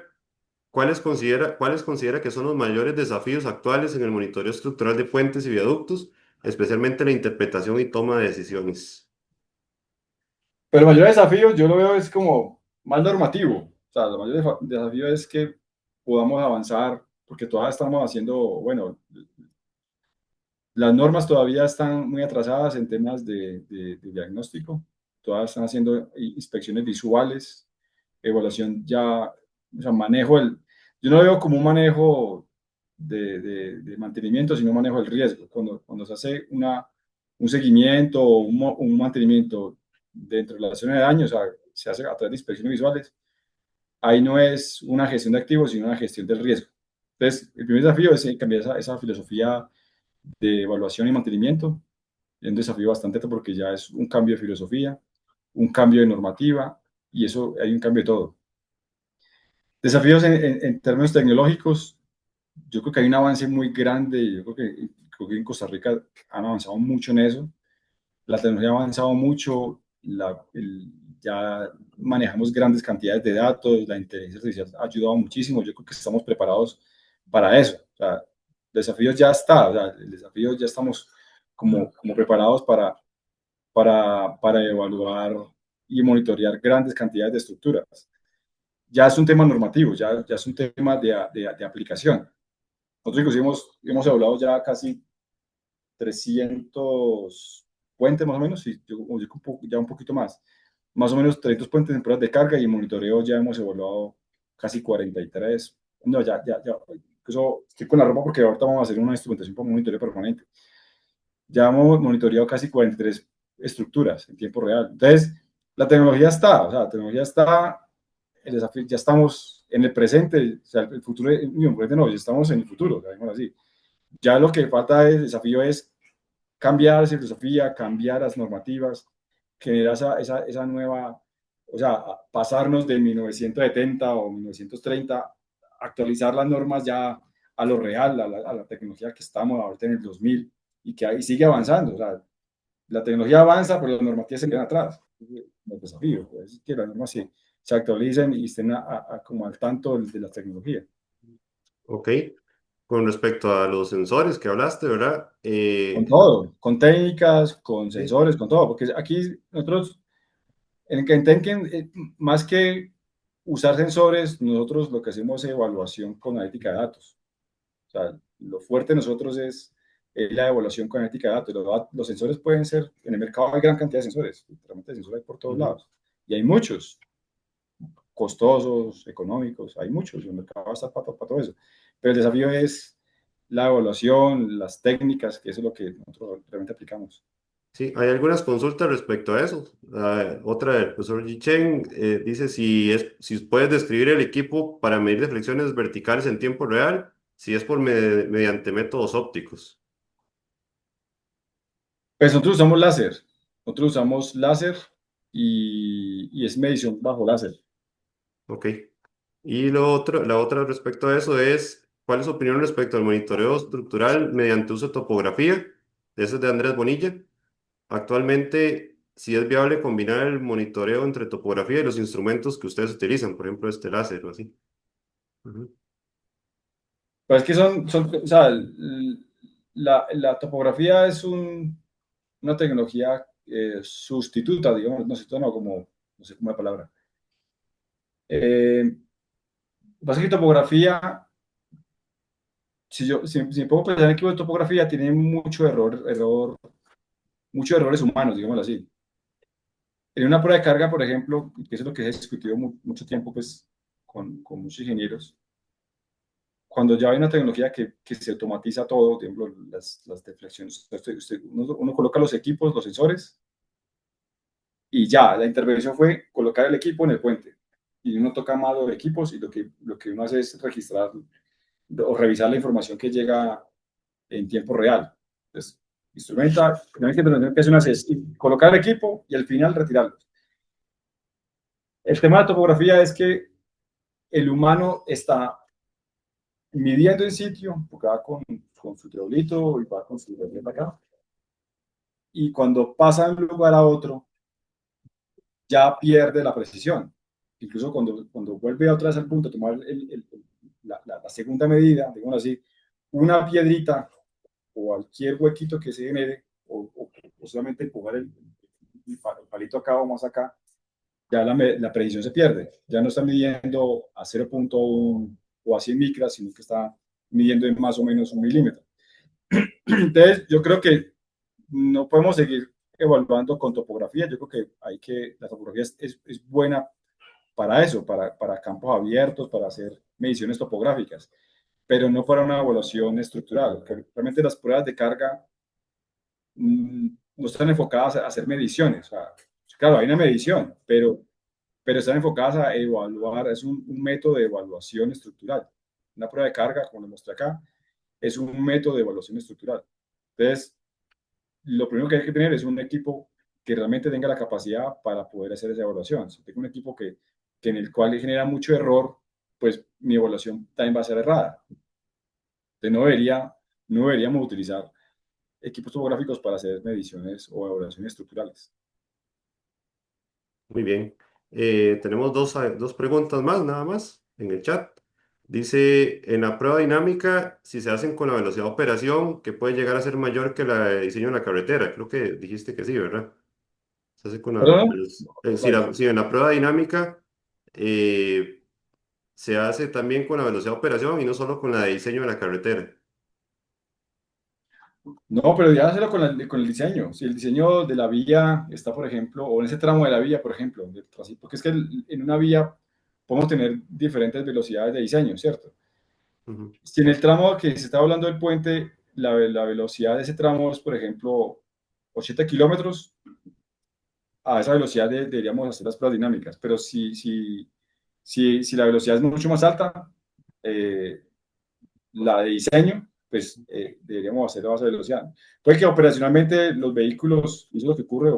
cuáles considera que son los mayores desafíos actuales en el monitoreo estructural de puentes y viaductos, especialmente la interpretación y toma de decisiones? Pero el mayor desafío yo lo veo es como más normativo. O sea, el mayor desafío es que podamos avanzar, porque todavía estamos haciendo, bueno, las normas todavía están muy atrasadas en temas de diagnóstico, todavía están haciendo inspecciones visuales, evaluación ya, o sea, yo no lo veo como un manejo de mantenimiento, sino un manejo del riesgo. Cuando se hace un seguimiento o un mantenimiento dentro de la zona de daño, o sea, se hace a través de inspecciones visuales, ahí no es una gestión de activos, sino una gestión del riesgo. Entonces, el primer desafío es cambiar esa filosofía de evaluación y mantenimiento. Es un desafío bastante alto porque ya es un cambio de filosofía, un cambio de normativa y eso hay un cambio de todo. Desafíos en términos tecnológicos, yo creo que hay un avance muy grande. Creo que en Costa Rica han avanzado mucho en eso. La tecnología ha avanzado mucho, ya manejamos grandes cantidades de datos, la inteligencia artificial ha ayudado muchísimo. Yo creo que estamos preparados para eso. O sea, desafíos ya está, o sea, el desafío ya estamos como preparados para evaluar y monitorear grandes cantidades de estructuras. Ya es un tema normativo, ya es un tema de aplicación. Nosotros inclusive hemos evaluado ya casi 300 puentes más o menos, y ya un poquito más o menos 300 puentes en pruebas de carga, y en monitoreo ya hemos evaluado casi 43. No, eso estoy con la ropa porque ahorita vamos a hacer una instrumentación para monitoreo permanente. Ya hemos monitoreado casi 43 estructuras en tiempo real. Entonces, la tecnología está, o sea, la tecnología está, el desafío, ya estamos en el presente, o sea, el futuro, no, ya estamos en el futuro, digamos así. Ya lo que falta es, el desafío es cambiar la filosofía, cambiar las normativas, generar esa nueva, o sea, pasarnos de 1970 o 1930, actualizar las normas ya a lo real, a la tecnología que estamos ahorita en el 2000, y que ahí sigue avanzando. O sea, la tecnología avanza, pero las normativas se quedan atrás. El desafío es que las normas se actualicen y estén como al tanto de la tecnología. Ok. Con respecto a los sensores que hablaste, ¿verdad? Con todo, con técnicas, con Sí. sensores, con todo, porque aquí nosotros en Tenken, más que usar sensores, nosotros lo que hacemos es evaluación con analítica de datos. O sea, lo fuerte de nosotros es la evaluación con analítica de datos. Los sensores pueden ser, en el mercado hay gran cantidad de sensores, realmente sensores hay por todos Ujú. lados. Y hay muchos, costosos, económicos, hay muchos, el mercado está para todo eso. Pero el desafío es la evaluación, las técnicas, que eso es lo que nosotros realmente aplicamos. Sí, hay algunas consultas respecto a eso. Otra del profesor Yichen dice si puedes describir el equipo para medir deflexiones verticales en tiempo real, si es mediante métodos ópticos. Pues nosotros usamos láser, y es medición bajo láser. Ok. Y la otra respecto a eso es, ¿cuál es su opinión respecto al monitoreo estructural mediante uso de topografía? Ese es de Andrés Bonilla. Actualmente, si es viable combinar el monitoreo entre topografía y los instrumentos que ustedes utilizan, por ejemplo, este láser o así. Ujú, Pues es que o sea, la topografía es una tecnología sustituta, digamos, no sé, no, como, no sé cómo es la palabra. Pasa que topografía, si me pongo a pensar en equipo de topografía, tiene muchos errores humanos, digámoslo así. En una prueba de carga, por ejemplo, que eso es lo que se ha discutido mucho tiempo, pues, con muchos ingenieros, cuando ya hay una tecnología que se automatiza todo, por ejemplo, las deflexiones, uno coloca los equipos, los sensores, y ya, la intervención fue colocar el equipo en el puente. Y uno toca más los equipos, y lo que uno hace es registrar o revisar la información que llega en tiempo real. Entonces, instrumenta, la intervención que hace una es colocar el equipo y al final retirarlo. El tema de la topografía es que el humano está midiendo en sitio, porque va con su teodolito y va con su herramienta acá, y cuando pasa de un lugar a otro, ya pierde la precisión. Incluso cuando vuelve otra vez al punto a tomar la segunda medida, digamos así, una piedrita o cualquier huequito que se genere, o solamente empujar el palito acá o más acá, ya la precisión se pierde. Ya no está midiendo a 0.1 o a 100 micras, sino que está midiendo en más o menos 1 milímetro. Entonces, yo creo que no podemos seguir evaluando con topografía. Yo creo que la topografía es buena para eso, para campos abiertos, para hacer mediciones topográficas, pero no para una evaluación estructural. Realmente las pruebas de carga no están enfocadas a hacer mediciones. O sea, claro, hay una medición, pero están enfocadas a evaluar, es un método de evaluación estructural. Una prueba de carga, como lo mostré acá, es un método de evaluación estructural. Entonces, lo primero que hay que tener es un equipo que realmente tenga la capacidad para poder hacer esa evaluación. Si tengo un equipo en el cual genera mucho error, pues mi evaluación también va a ser errada. Entonces no deberíamos utilizar equipos topográficos para hacer mediciones o evaluaciones estructurales. Muy bien. Tenemos dos preguntas más, nada más, en el chat. Dice, en la prueba dinámica, si se hacen con la velocidad de operación, que puede llegar a ser mayor que la de diseño de la carretera. Creo que dijiste que sí, ¿verdad? Se hace con la... ¿Perdón? si, Vale. si en la prueba dinámica eh, se hace también con la velocidad de operación y no solo con la de diseño de la carretera. No, pero ya hacerlo con el diseño. Si el diseño de la vía está, por ejemplo, o en ese tramo de la vía, por ejemplo, porque es que en una vía podemos tener diferentes velocidades de diseño, ¿cierto? Ujú. Si en el tramo que se está hablando del puente, la velocidad de ese tramo es, por ejemplo, 80 kilómetros, a esa velocidad deberíamos hacer las pruebas dinámicas. Pero si la velocidad es mucho más alta, eh, la de diseño, pues deberíamos hacerlo a base de velocidad. Puede que operacionalmente los vehículos, eso es lo que ocurre,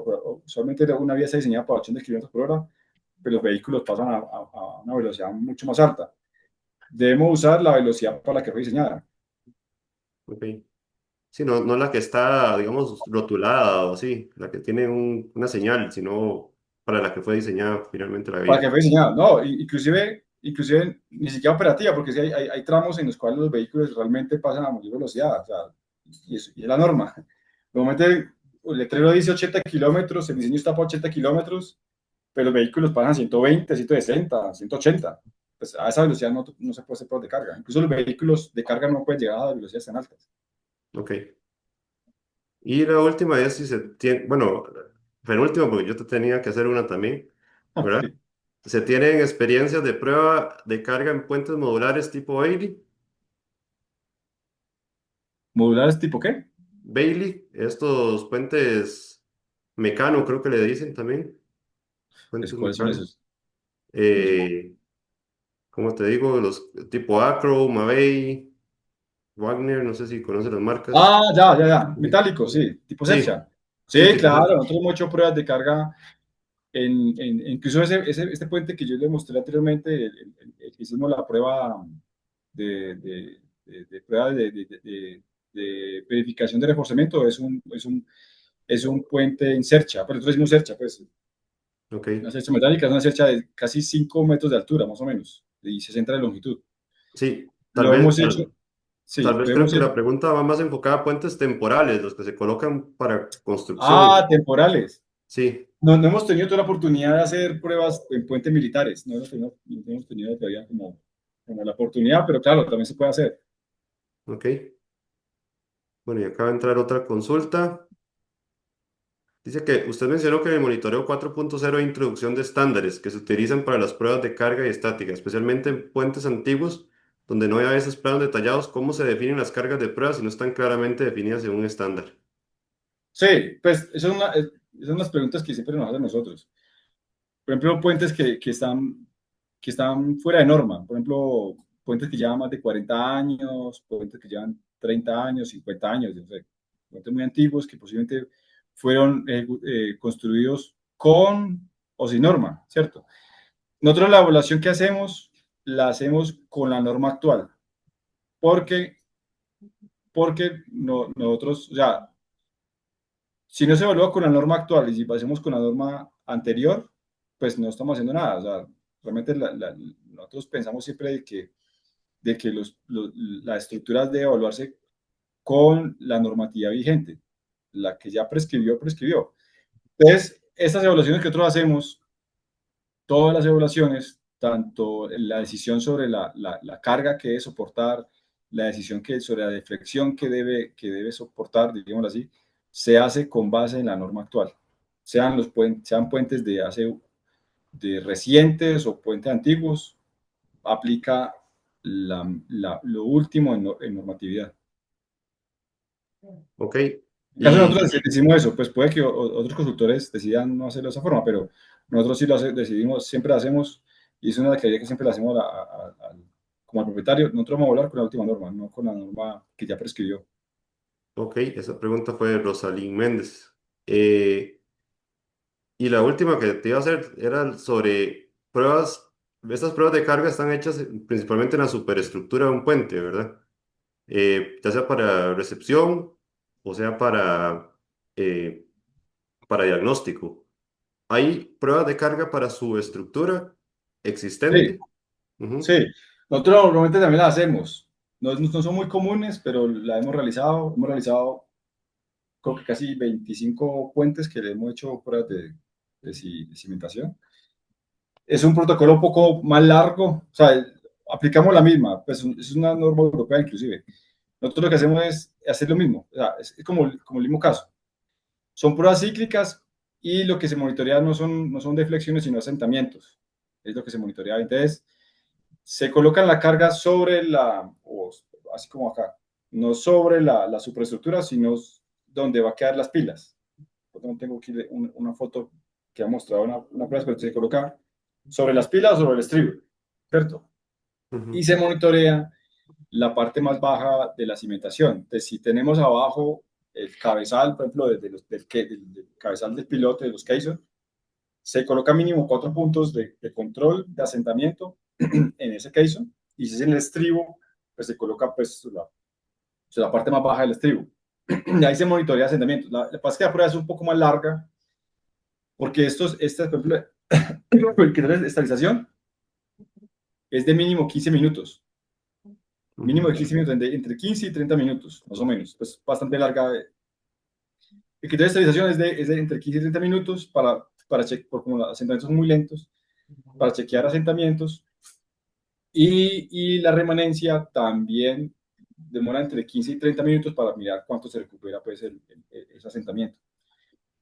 usualmente una vía está diseñada para 80 kilómetros por hora, pero los vehículos pasan a una velocidad mucho más alta. Debemos usar la velocidad para la que fue diseñada. Ok. Sí, no, no la que está, digamos, rotulada o así, la que tiene una señal, sino para la que fue diseñada finalmente la Para vía. que fue diseñada, no, inclusive ni siquiera operativa, porque sí hay tramos en los cuales los vehículos realmente pasan a mayor velocidad, o sea, y es la norma. Normalmente el letrero dice 80 kilómetros, el diseño está para 80 kilómetros, pero los vehículos pasan a 120, 160, 180. Pues a esa velocidad no se puede hacer pruebas de carga. Incluso los vehículos de carga no pueden llegar a velocidades tan altas. Ok. Y la última es si se tiene, bueno, penúltima porque yo te tenía que hacer una también, ¿verdad? Sí. ¿Se tienen experiencias de prueba de carga en puentes modulares tipo Bailey? ¿Modulares tipo qué? Bailey, estos puentes Mecano, creo que le dicen también, puentes ¿Cuáles son Mecano. esos? No sé. Eh, Como te digo, los tipo Acro, Mavei, Wagner, no sé si conoces las marcas. Ya. Metálicos, sí, tipo Sí, Secha. sí, Sí, tipo claro, Secha. nosotros hemos hecho pruebas de carga incluso este puente que yo le mostré anteriormente, que hicimos la prueba de prueba de verificación de reforzamiento, es un puente en cercha, pero nosotros hicimos cercha, pues, Ok, una cercha metálica, es una cercha de casi 5 metros de altura, más o menos, y 60 de longitud. sí, Lo hemos hecho, tal sí, vez lo creo hemos que hecho. la pregunta va más enfocada a puentes temporales, los que se colocan para construcción. Temporales. Sí, No hemos tenido toda la oportunidad de hacer pruebas en puentes militares, no hemos tenido todavía como la oportunidad, pero claro, también se puede hacer. ok. Bueno, y acaba de entrar otra consulta. Dice que usted mencionó que en el monitoreo 4.0 hay introducción de estándares que se utilizan para las pruebas de carga y estática, especialmente en puentes antiguos, donde no hay a veces planos detallados cómo se definen las cargas de pruebas y no están claramente definidas en un estándar. Sí, pues esas son las preguntas que siempre nos hacen nosotros. Por ejemplo, puentes que están fuera de norma. Por ejemplo, puentes que llevan más de 40 años, puentes que llevan 30 años, 50 años, no sé, puentes muy antiguos que posiblemente fueron construidos con o sin norma, ¿cierto? Nosotros la evaluación que hacemos, la hacemos con la norma actual, porque, porque nosotros, o sea, si no se evalúa con la norma actual y si pasemos con la norma anterior, pues no estamos haciendo nada. O sea, realmente nosotros pensamos siempre de que las estructuras deben evaluarse con la normativa vigente. La que ya prescribió, prescribió. Entonces, estas evaluaciones que nosotros hacemos, todas las evaluaciones, tanto la decisión sobre la carga que debe soportar, la decisión sobre la deflexión que debe soportar, digámoslo así, se hace con base en la norma actual. Sean puentes de recientes o puentes antiguos, aplica lo último en normatividad. Ok, En caso de nosotros y decimos eso, pues puede que otros consultores decidan no hacerlo de esa forma, pero nosotros sí decidimos, siempre lo hacemos, y es una de las que siempre le hacemos como al propietario. Nosotros vamos a hablar con la última norma, no con la norma que ya prescribió. ok, esa pregunta fue de Rosalín Méndez. Eh, y la última que te iba a hacer era sobre pruebas estas pruebas de carga están hechas principalmente en la superestructura de un puente, ¿verdad? Ya sea para recepción o sea eh, para diagnóstico. ¿Hay pruebas de carga para subestructura Sí, existente? Ujú, sí. Nosotros normalmente también las hacemos. No son muy comunes, pero la hemos realizado. Hemos realizado creo que casi 25 puentes que le hemos hecho pruebas de cimentación. Es un protocolo un poco más largo, o sea, aplicamos la misma, pues es una norma europea inclusive. Nosotros lo que hacemos es hacer lo mismo, o sea, es como el mismo caso. Son pruebas cíclicas y lo que se monitorea no son deflexiones, sino asentamientos. Es lo que se monitorea. Entonces, se coloca la carga sobre o así como acá, no sobre la superestructura, sino donde va a quedar las pilas. No tengo aquí una foto que ha mostrado una prueba, pero se coloca sobre las pilas o sobre el estribo, ¿cierto? Y ujú, se monitorea la parte más baja de la cimentación. Entonces, si tenemos abajo el cabezal, por ejemplo, del cabezal del pilote, de los caisson, se coloca mínimo 4 puntos de control de asentamiento en ese caisson, y si es en el estribo, pues se coloca pues la parte más baja del estribo. Y ahí se monitorea asentamiento. La pasa es que la prueba es un poco más larga, porque por ejemplo, el criterio de estabilización es de mínimo 15 minutos. Mínimo de ujú, 15 minutos, entre 15 y 30 minutos, más o menos. Pues bastante larga. El criterio de estabilización es de entre 15 y 30 minutos por como los asentamientos son muy lentos, para chequear asentamientos. Y la remanencia también demora entre 15 y 30 minutos para mirar cuánto se recupera pues ese asentamiento.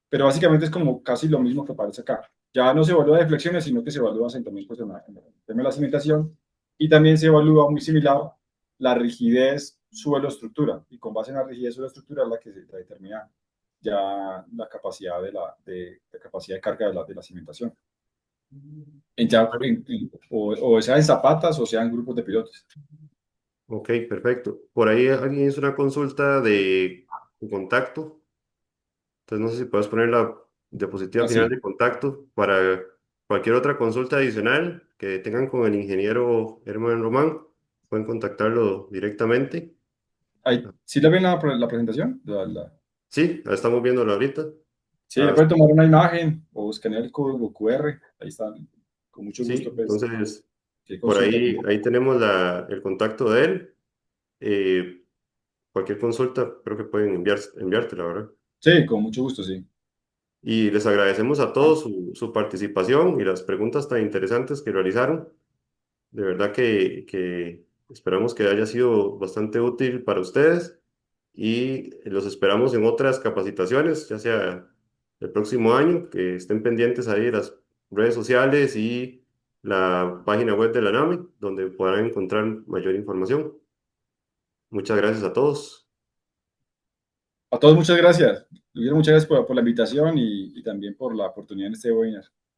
Pero básicamente es como casi lo mismo que aparece acá. Ya no se evalúa deflexiones, sino que se evalúa asentamientos en el tema de la cimentación, y también se evalúa muy similar la rigidez suelo-estructura, y con base en la rigidez suelo-estructura es la que se determina ya la capacidad de capacidad de carga de la cimentación. O sea en zapatas o sea en grupos de pilotos. ok, perfecto. Por ahí alguien hizo una consulta de contacto. Entonces no sé si puedes poner la diapositiva final Así. de contacto para cualquier otra consulta adicional que tengan con el ingeniero Herman Román. Pueden contactarlo directamente. Ahí, ¿sí la ven la presentación? Sí, la estamos viéndolo ahorita. Sí, le Ah, pueden tomar una imagen o escanear el código QR. Ahí están. Con mucho sí, gusto, pues, entonces que por consulta. ahí tenemos el contacto de él. Eh, Cualquier consulta creo que pueden enviártela, ¿verdad? Sí, con mucho gusto, sí. Y les agradecemos a todos su participación y las preguntas tan interesantes que realizaron. De verdad que esperamos que haya sido bastante útil para ustedes y los esperamos en otras capacitaciones, ya sea el próximo año, que estén pendientes ahí de las redes sociales y la página web de la NAMI, donde podrán encontrar mayor información. Muchas gracias a todos. A todos, muchas gracias. Muchas gracias por la invitación y también por la oportunidad en este webinar.